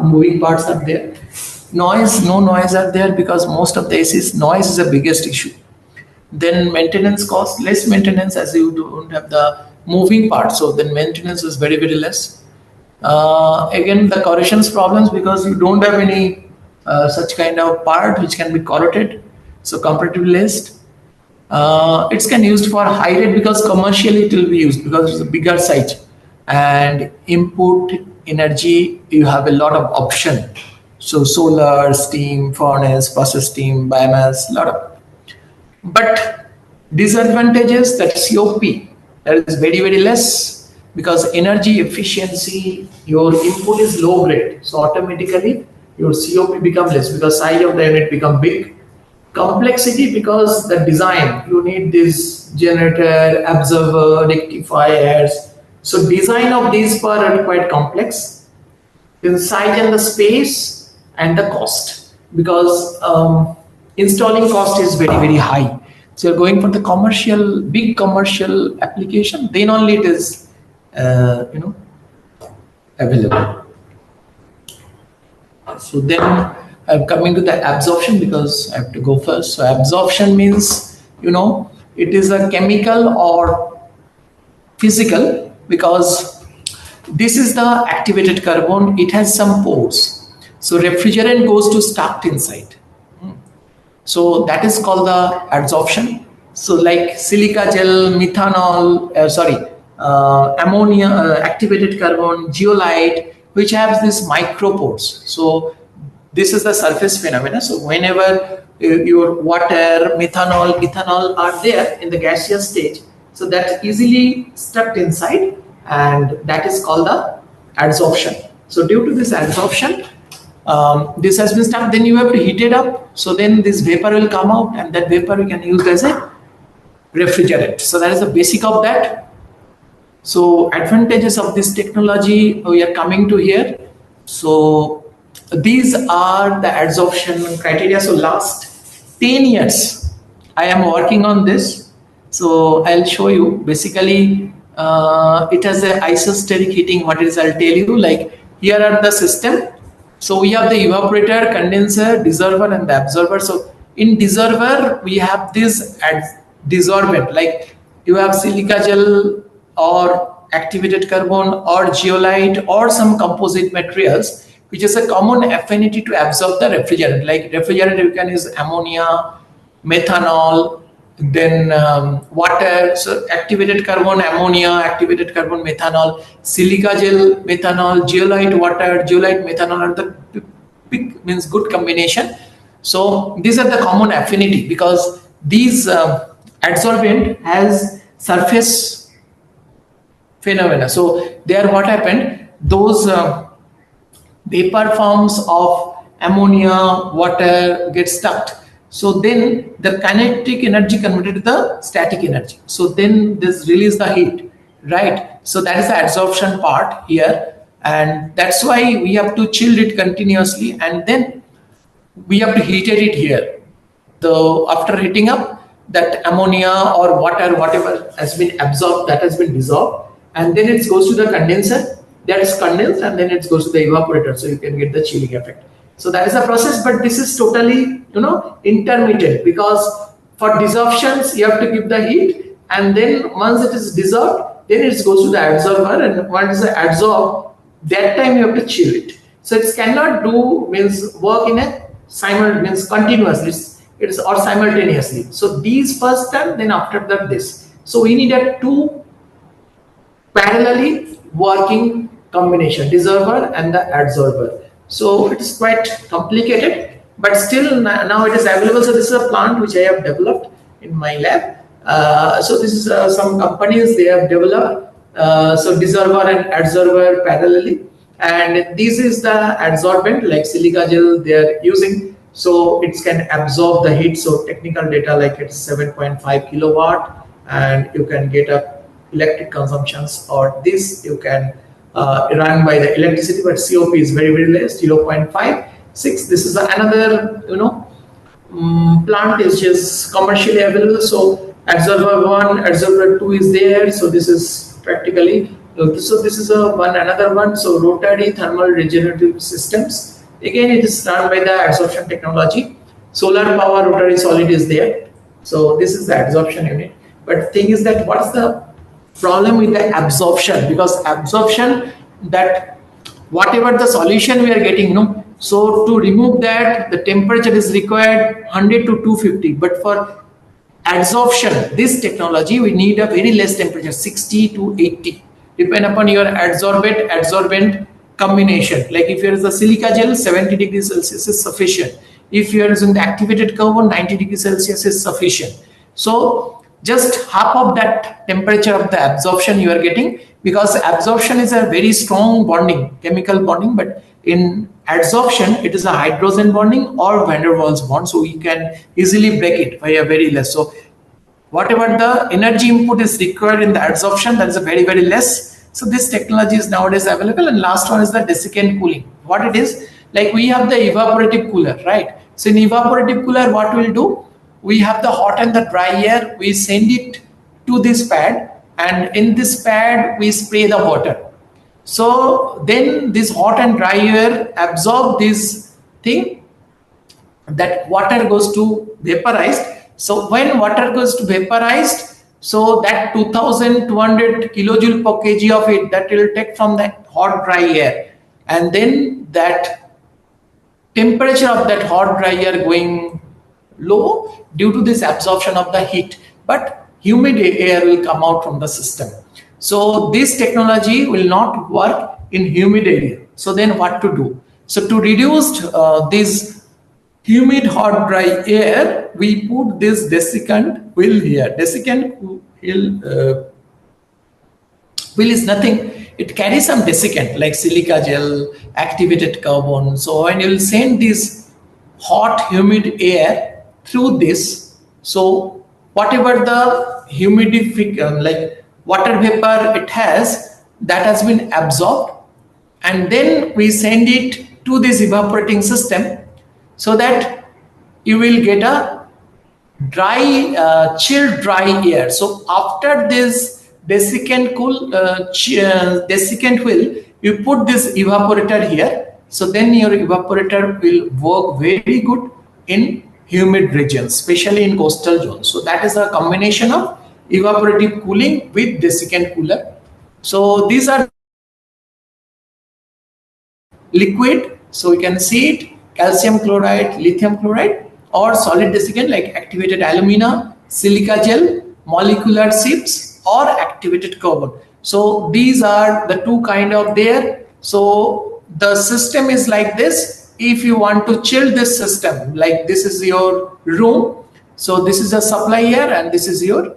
moving parts are there. Noise, no noise are there because most of the ACs, noise is the biggest issue. Then maintenance cost, less maintenance as you don't have the moving part. So then maintenance is very, very less. Again, the corrosions problems because you don't have any such kind of part which can be corroded. So comparatively less. It's can used for high rate because commercially it will be used because it's a bigger site. And input energy, you have a lot of option. So solar, steam, furnace, process steam, biomass, lot of. But disadvantages, that COP, that is very, very less because energy efficiency, your input is low grade. So automatically your COP become less because size of the unit become big. Complexity because the design, you need this generator, absorber, rectifiers. So design of these parts are quite complex. The size and the space and the cost, because installing cost is very, very high. So you're going for the commercial, big commercial application, then only it is available. So then I'm coming to the absorption because I have to go first. So absorption means, it is a chemical or physical, because this is the activated carbon. It has some pores. So refrigerant goes to stuck inside. So that is called the adsorption. So like silica gel, methanol, ammonia, activated carbon, zeolite, which has these micropores. So this is the surface phenomena. So whenever your water, methanol, ethanol are there in the gaseous stage, so that easily stuck inside, and that is called the adsorption. So due to this adsorption, this has been stuck, then you have to heat it up. So then this vapor will come out, and that vapor we can use as a refrigerant. So that is the basic of that. So advantages of this technology, we are coming to here. So these are the adsorption criteria. So last 10 years, I am working on this. So I'll show you. Basically, it has the isosteric heating. What is, I'll tell you. Like here are the system. So we have the evaporator, condenser, dissolver, and the absorber. So in dissolver, we have this dissolvent. Like you have silica gel or activated carbon or zeolite or some composite materials, which is a common affinity to absorb the refrigerant. Like refrigerant, you can use ammonia, methanol, then water. So activated carbon, ammonia, activated carbon, methanol, silica gel, methanol, zeolite, water, zeolite, methanol are the big, means good combination. So these are the common affinity because these adsorbent has surface phenomena. So there, what happened? Those vapor forms of ammonia, water get stuck. So then the kinetic energy converted to the static energy. So then this release the heat, right? So that is the adsorption part here, and that's why we have to chill it continuously. And then we have to heat it here. So after heating up, that ammonia or water, whatever has been absorbed, that has been dissolved, and then it goes to the condenser, that is condensed, and then it goes to the evaporator, so you can get the chilling effect. So that is the process, but this is totally, intermittent, because for desorptions you have to give the heat, and then once it is dissolved, then it goes to the adsorber, and once it's adsorbed, that time you have to chill it. So it cannot work in a continuously, it's or simultaneously. So these first done, then after that this. So we need a two parallelly working combination, desorber and the adsorber. So it is quite complicated, but still now it is available. So this is a plant which I have developed in my lab. So this is some companies, they have developed so desorber and adsorber parallelly, and this is the adsorbent like silica gel they are using, so it can absorb the heat. So technical data like it's 7.5 kilowatt, and you can get a electric consumptions, or this you can run by the electricity, but COP is very less, 0.56. This is another plant which is commercially available. So adsorber 1, adsorber 2 is there. So this is practically, so this is another one. So rotary thermal regenerative systems, again it is run by the adsorption technology. Solar power rotary solid is there. So this is the adsorption unit. But thing is that what's the problem with the absorption? Because absorption, that whatever the solution we are getting, so to remove that, the temperature is required 100 to 250. But for adsorption, this technology, we need a very less temperature, 60 to 80, depend upon your adsorbent combination. Like if there is a silica gel, 70 degrees Celsius is sufficient. If you are using the activated carbon, 90 degrees Celsius is sufficient. So just half of that temperature of the absorption you are getting, because absorption is a very strong bonding, chemical bonding, but in adsorption it is a hydrogen bonding or van der Waals bond, so you can easily break it by a very less. So whatever the energy input is required in the adsorption, that is a very less. So this technology is nowadays available. And last one is the desiccant cooling. What it is, like we have the evaporative cooler, right? So in evaporative cooler, what we'll do, we have the hot and the dry air, we send it to this pad, and in this pad we spray the water. So then this hot and dry air absorb this thing, that water goes to vaporized. So when water goes to vaporized, so that 2200 kilojoule per kg of it, that will take from the hot dry air, and then that temperature of that hot dry air going low due to this absorption of the heat, but humid air will come out from the system. So this technology will not work in humid area. So then what to do? So to reduce this humid hot dry air, we put this desiccant wheel here. Desiccant wheel is nothing. It carries some desiccant like silica gel, activated carbon. So when you will send this hot humid air through this, so whatever the humidification, like water vapor it has, that has been absorbed, and then we send it to this evaporating system, so that you will get a dry, chilled dry air. So after this desiccant wheel, you put this evaporator here. So then your evaporator will work very good in humid regions, especially in coastal zones. So that is a combination of evaporative cooling with desiccant cooler. So these are liquid, so we can see it, calcium chloride, lithium chloride, or solid desiccant like activated alumina, silica gel, molecular chips, or activated carbon. So these are the two kind of there. So the system is like this. If you want to chill this system, like this is your room, so this is the supply air and this is your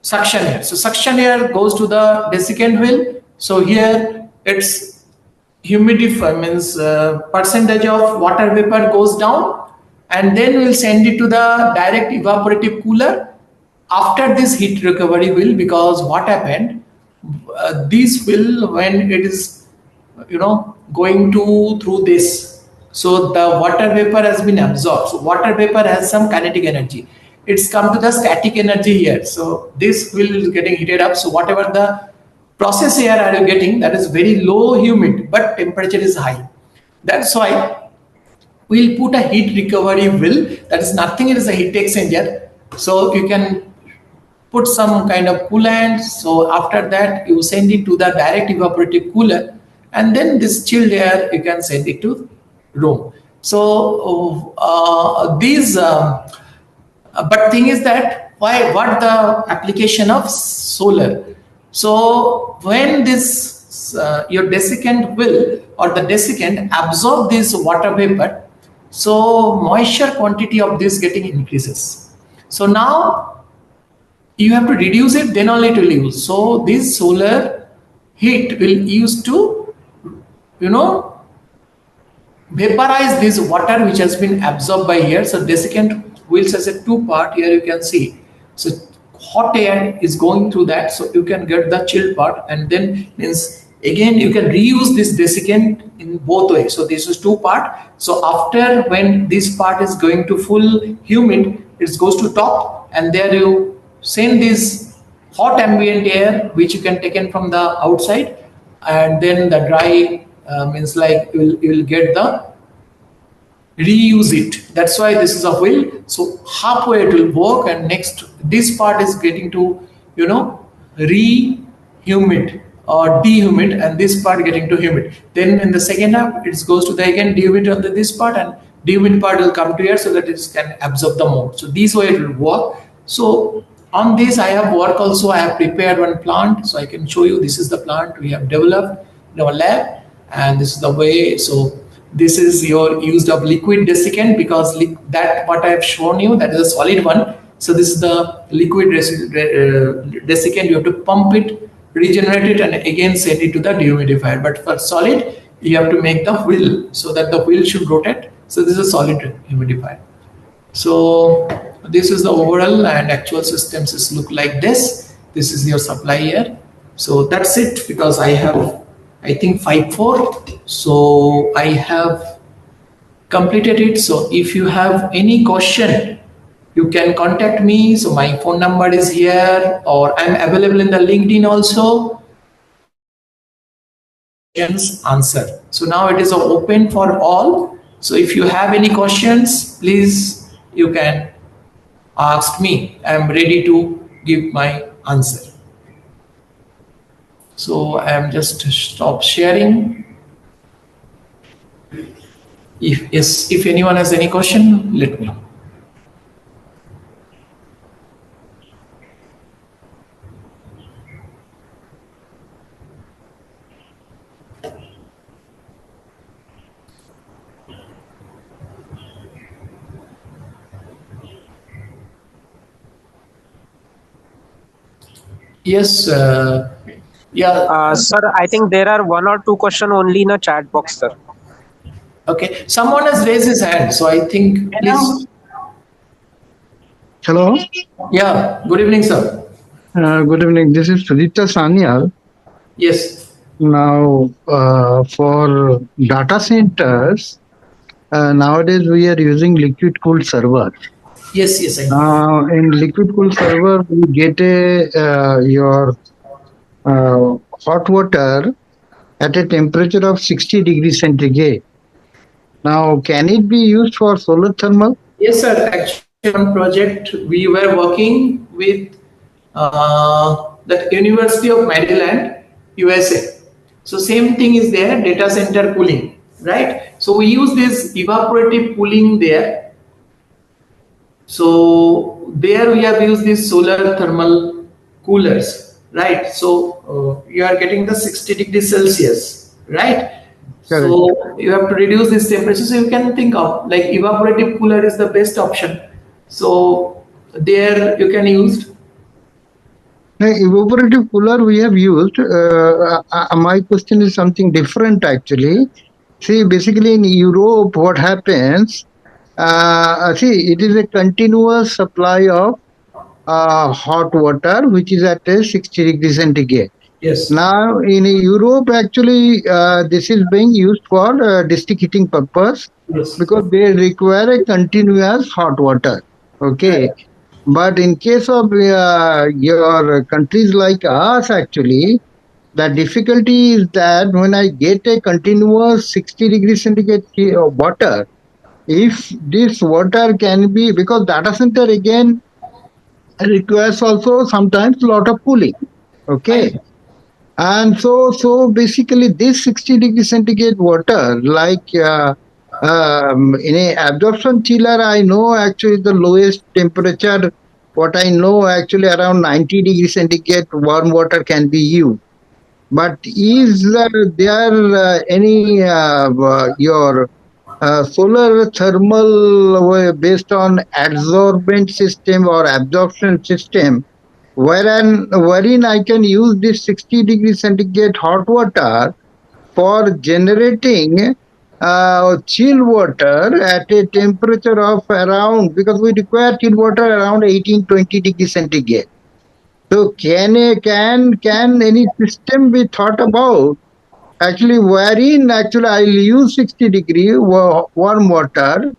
suction air. So suction air goes to the desiccant wheel. So here it's humidify, means percentage of water vapor goes down, and then we'll send it to the direct evaporative cooler after this heat recovery wheel. Because what happened, this will, when it is going to through this So the water vapor has been absorbed. So water vapor has some kinetic energy. It's come to the static energy here. So this will getting heated up. So whatever the process air are you getting, that is very low humid, but temperature is high. That's why we'll put a heat recovery will. That is nothing, it is a heat exchanger. So you can put some kind of coolant. So after that, you send it to the direct evaporative cooler, and then this chilled air you can send it to room. So these, but thing is that why? What the application of solar? So when this your desiccant will or the desiccant absorb this water vapor, so moisture quantity of this getting increases. So now you have to reduce it, then only it will use. So this solar heat will use to, vaporize this water which has been absorbed by here. So desiccant wheels has a two part here, you can see. So hot air is going through that, so you can get the chill part, and then means again you can reuse this desiccant in both ways. So this is two part. So after when this part is going to full humid, it goes to top, and there you send this hot ambient air which you can take in from the outside, and then the dry means like you will get the reuse it. That's why this is a wheel. So halfway it will work, and next this part is getting to re-humid or dehumid, and this part getting to humid. Then in the second half it goes to the again dehumid on this part, and dehumid part will come to here so that it can absorb the more. So this way it will work. So on this I have work also. I have prepared one plant, so I can show you. This is the plant we have developed in our lab, and this is the way. So this is your used of liquid desiccant, because that what I have shown you, that is a solid one. So this is the liquid desiccant. You have to pump it, regenerate it, and again send it to the dehumidifier. But for solid, you have to make the wheel so that the wheel should rotate. So this is a solid humidifier. So this is the overall, and actual systems is look like this. This is your supply air. So that's it, because I have, I think 5-4. So I have completed it. So if you have any question, you can contact me. So my phone number is here, or I'm available in the LinkedIn also. Answer. So now it is open for all. So if you have any questions, please you can ask me. I'm ready to give my answer. So I'm just stop sharing. If anyone has any question, let me know. Yes. Yeah. Sir, I think there are one or two questions only in a chat box, sir. Okay. Someone has raised his hand, so I think please. Hello. Yeah. Good evening, sir. Good evening. This is Sudipta Sanyal. Yes. Now, for data centers, nowadays we are using liquid cooled server. Yes. Yes. I know. In liquid cooled server, we get your hot water at a temperature of 60 degrees centigrade. Now, can it be used for solar thermal? Yes, sir. Actually, one project we were working with the University of Maryland, USA. So same thing is there, data center cooling, right? So we use this evaporative cooling there. So there we have used these solar thermal coolers, right? So you are getting the 60 degrees Celsius, right? Correct. So you have to reduce this temperature. So you can think of like evaporative cooler is the best option. So there you can use. The evaporative cooler we have used. My question is something different actually. See, basically in Europe, what happens? See, it is a continuous supply of hot water, which is at a 60 degrees centigrade. Yes. Now, in Europe, actually, this is being used for district heating purpose. Yes. because they require a continuous hot water. Okay. Right. But in case of your countries like us, actually, the difficulty is that when I get a continuous 60 degrees centigrade water, if this water can be, because data center again requires also sometimes a lot of cooling. I Okay. And so basically this 60 degree centigrade water, like in a absorption chiller, I know actually the lowest temperature, what I know actually around 90 degrees centigrade warm water can be used. But is there any your solar thermal based on adsorbent system or absorption system, wherein I can use this 60 degrees centigrade hot water for generating chill water at a temperature of around, because we require chill water around 18-20 degrees centigrade. So can any system be thought about actually wherein actually I'll use 60 degree warm water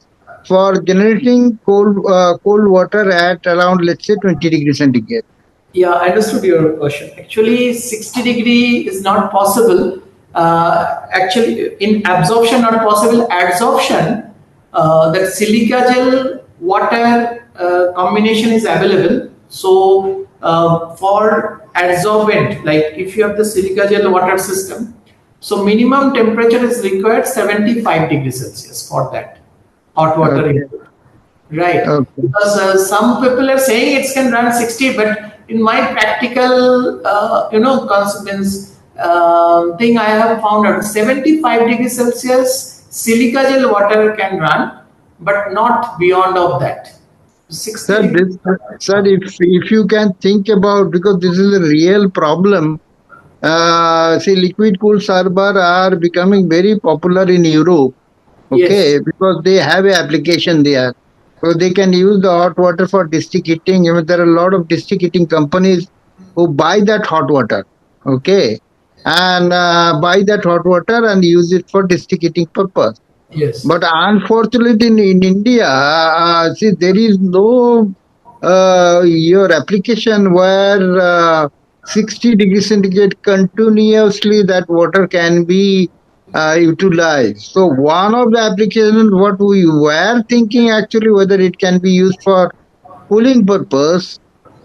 for generating cold water at around, let's say, 20 degrees centigrade. Yeah, I understood your question. Actually, 60-degree is not possible. Actually, in absorption, not possible. Adsorption, that silica gel water combination is available. So, for adsorbent, like if you have the silica gel water system, so minimum temperature is required 75 degrees Celsius for that hot water Okay. input. Right, Okay. because some people are saying it can run 60, but in my practical, consequence thing, I have found out 75 degrees Celsius silica gel water can run, but not beyond of that. 60 Sir, degrees. sir, if you can think about, because this is a real problem. See, liquid cooled server are becoming very popular in Europe. Yes, Okay, because they have a application there. So they can use the hot water for district heating. Even there are a lot of district heating companies who buy that hot water. Okay, and buy that hot water and use it for district heating purpose. yes. But unfortunately, in India, see, there is no your application where 60 degrees centigrade continuously that water can be utilized. So one of the applications, what we were thinking actually, whether it can be used for cooling purpose,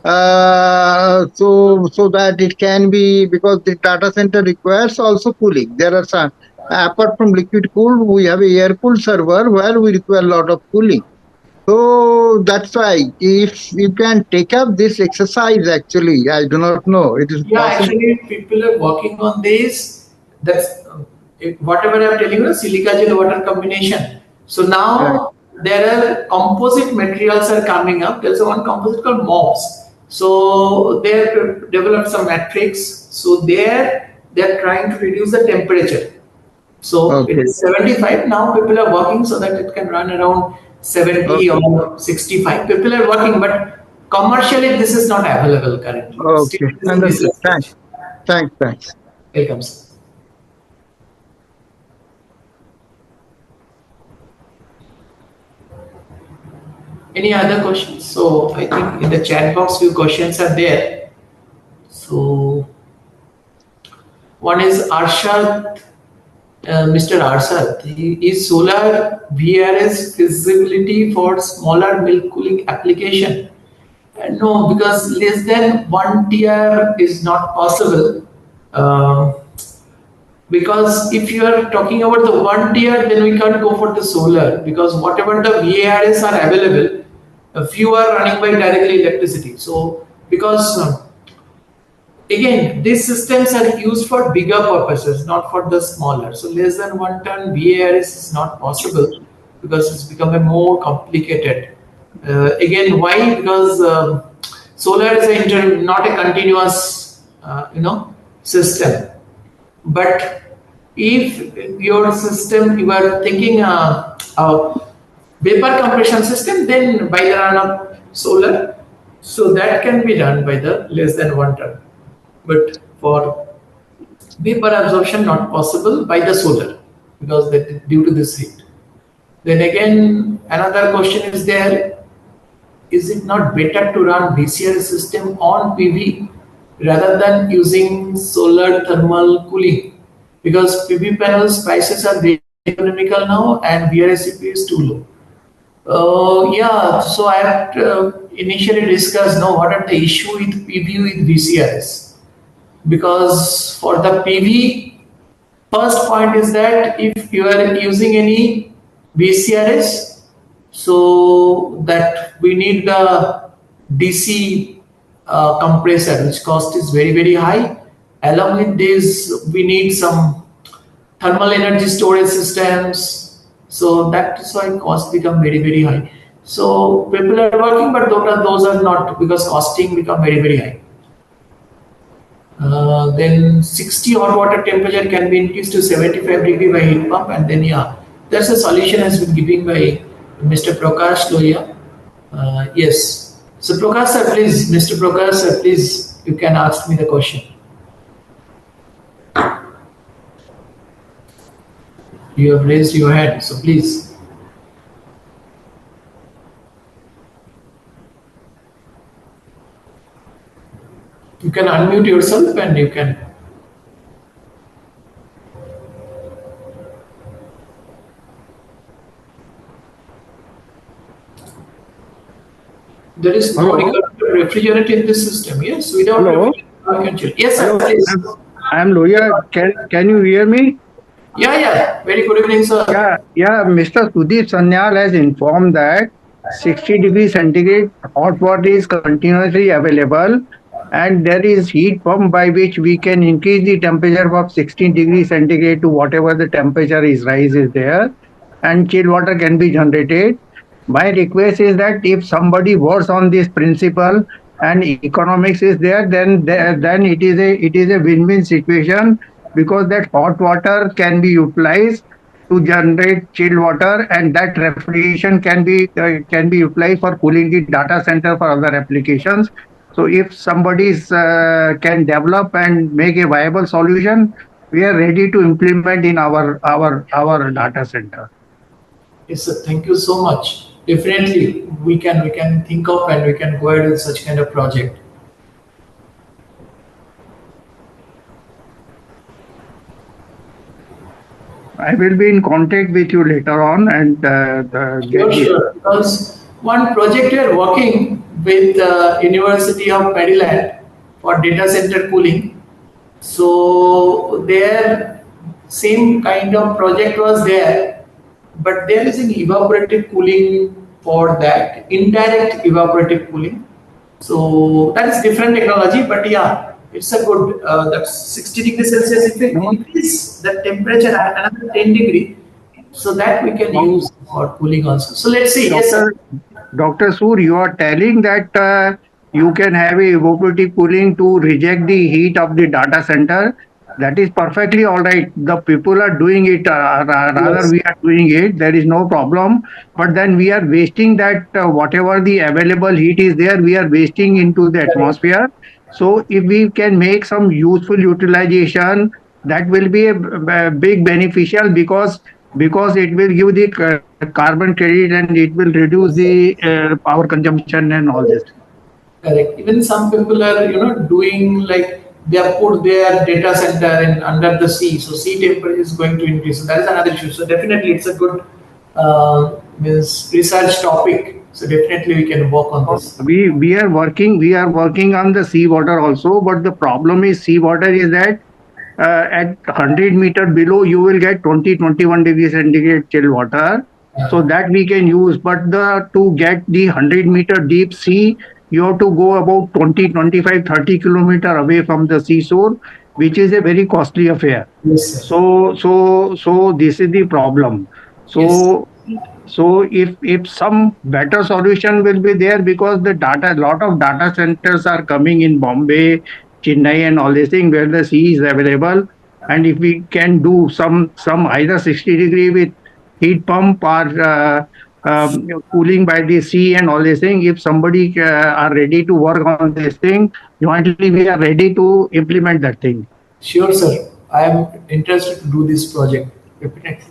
so that it can be, because the data center requires also cooling. There are some, apart from liquid cooled, we have a air cooled server where we require a lot of cooling. So that's why if you can take up this exercise, actually, I do not know, it is Yeah, possible. actually, people are working on this. That's whatever I'm telling you, silica gel water combination. So Right. now there are composite materials are coming up. There's one composite called MOBs. So they have developed some matrix. So they're trying to reduce the temperature. So it Okay. is 75. Now people are working so that it can run around 70 Okay. or 65. People are working, but commercially this is not available currently. Still Okay. it is in Understood. research Thanks. stage. Thanks. Welcome, sir. Any other questions? So I think in the chat box few questions are there. So one is Arshad, Mr. Arshad. Is solar VRS feasibility for smaller milk cooling application? No, because less than 1 tier is not possible. Um, because if you are talking about the 1 tier, then we can't go for the solar, because whatever the VARs are available, a few are running by directly electricity. So because again, these systems are used for bigger purposes, not for the smaller. So less than 1 ton VARs is not possible because it's become a more complicated. Again, why? Because solar is not a continuous, system. But if your system, you are thinking a vapor compression system, then by the run of solar, so that can be done by the less than 1 ton. But for vapor absorption, not possible by the solar because that due to this heat. Then again, another question is there, is it not better to run VCR system on PV rather than using solar thermal cooling? Because PV panels prices are very economical now and VRSCP is too low. Yeah, so I have initially discussed now what are the issue with PV with VCRS. Because for the PV, first point is that if you are using any VCRS, so that we need the DC compressor, which cost is very high. Along with this, we need some thermal energy storage systems. So that's why cost become very high. So people are working, but those are not, because costing become very high. Then 60 hot water temperature can be increased to 75 degree by heat pump, and then yeah, that's a solution has been given by Mr. Prakash Lohia. Yes. So Prakash sir, please, Mr. Prakash sir, please, you can ask me the question. You have raised your hand, so please. You can unmute yourself and you can. There is no refrigerant in this system. Yes, without refrigerant. Yes, sir. Please. I am Lohia. Can you hear me? Yeah. Very good evening, sir. Yeah. Mr. Sudeep Sanyal has informed that 60 degrees centigrade hot water is continuously available, and there is heat pump by which we can increase the temperature of 16 degrees centigrade to whatever the temperature is there, and chill water can be generated. My request is that if somebody works on this principle and economics is there, then it is a win-win situation, because that hot water can be utilized to generate chilled water, and that refrigeration can be utilized for cooling the data center for other applications. So if somebody can develop and make a viable solution, we are ready to implement in our data center. Yes, sir. Thank you so much. Definitely, we can think of and we can go ahead with such kind of project. I will be in contact with you later on and sure. Because one project we are working with University of Maryland for data center cooling. So their same kind of project was there, but there is an evaporative cooling for that, indirect evaporative cooling. So that is different technology, but yeah, it's a good, that's 60 degrees Celsius. If we increase the temperature at another 10 degree, so that we can use for cooling also. So let's see. Yes, sir. Dr. Sur, you are telling that you can have a evaporative cooling to reject the heat of the data center. That is perfectly all right. The people are doing it, rather we are doing it. There is no problem. But then we are wasting that whatever the available heat is there, we are wasting into the atmosphere. So if we can make some useful utilization, that will be a big beneficial, because it will give the carbon credit and it will reduce the power consumption and all this. Correct. Even some people are doing like they have put their data center in under the sea, so sea temperature is going to increase. So that is another issue. So definitely it's a good research topic. So definitely we can work on this. We are working on the seawater also, but the problem is seawater is that at 100 meter below you will get 20-21 degrees centigrade chill water. So that we can use, but to get the 100 meter deep sea, you have to go about 20, 25, 30 kilometer away from the seashore, which is a very costly affair. Yes, so this is the problem. So if some better solution will be there, because lot of data centers are coming in Bombay, Chennai and all these things where the sea is available, and if we can do some either 60 degree with heat pump or cooling by the sea and all these things, if somebody are ready to work on this thing, jointly we are ready to implement that thing. Sure, sir. I am interested to do this project. Definitely.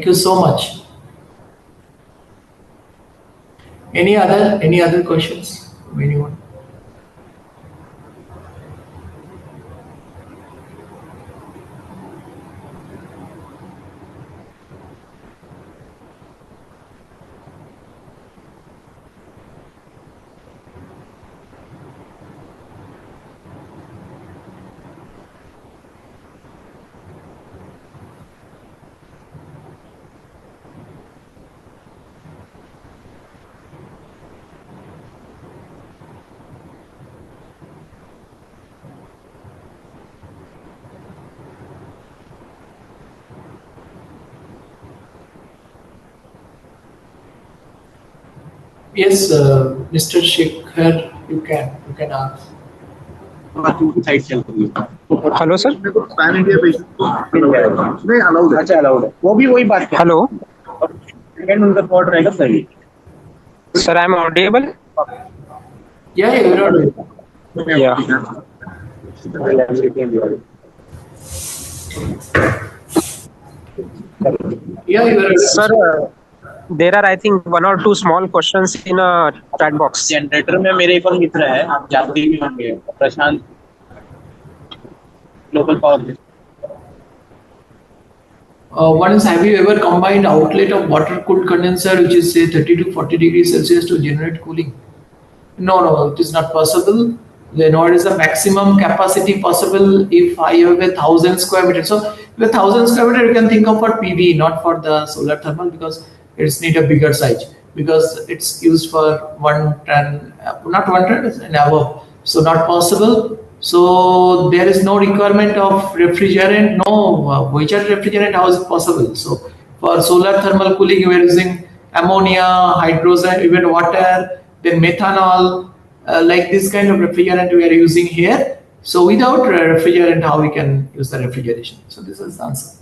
Thank you so much. Any other questions from anyone? Yes, Mr. Shekhar, you can ask. Hello sir pan India basis नहीं allowed है। अच्छा allowed है, वो भी वही बात है। Hello second उनका थॉट रहेगा सही। Sir I am audible Yeah, you're audible. या Yeah, you're audible. Sir there are I think one or two small questions in a chat box. Generator में मेरे एक और मित्र है, आप जानते ही होंगे, Prashant, global power. One is, have you ever combined outlet of water-cooled condenser, which is say 30 to 40 degrees Celsius, to generate cooling? No, it is not possible. Then what is the maximum capacity possible if I have 1,000 square meter? So with 1,000 square meter, you can think of for PV, not for the solar thermal, because it's need a bigger size, because it's used for 1 ton, not 1 ton, it's an above. So not possible. So there is no requirement of refrigerant, no which are refrigerant, how is it possible? So for solar thermal cooling, we are using ammonia, hydrogen, even water, then methanol, like this kind of refrigerant we are using here. So without refrigerant, how we can use the refrigeration? So this is the answer.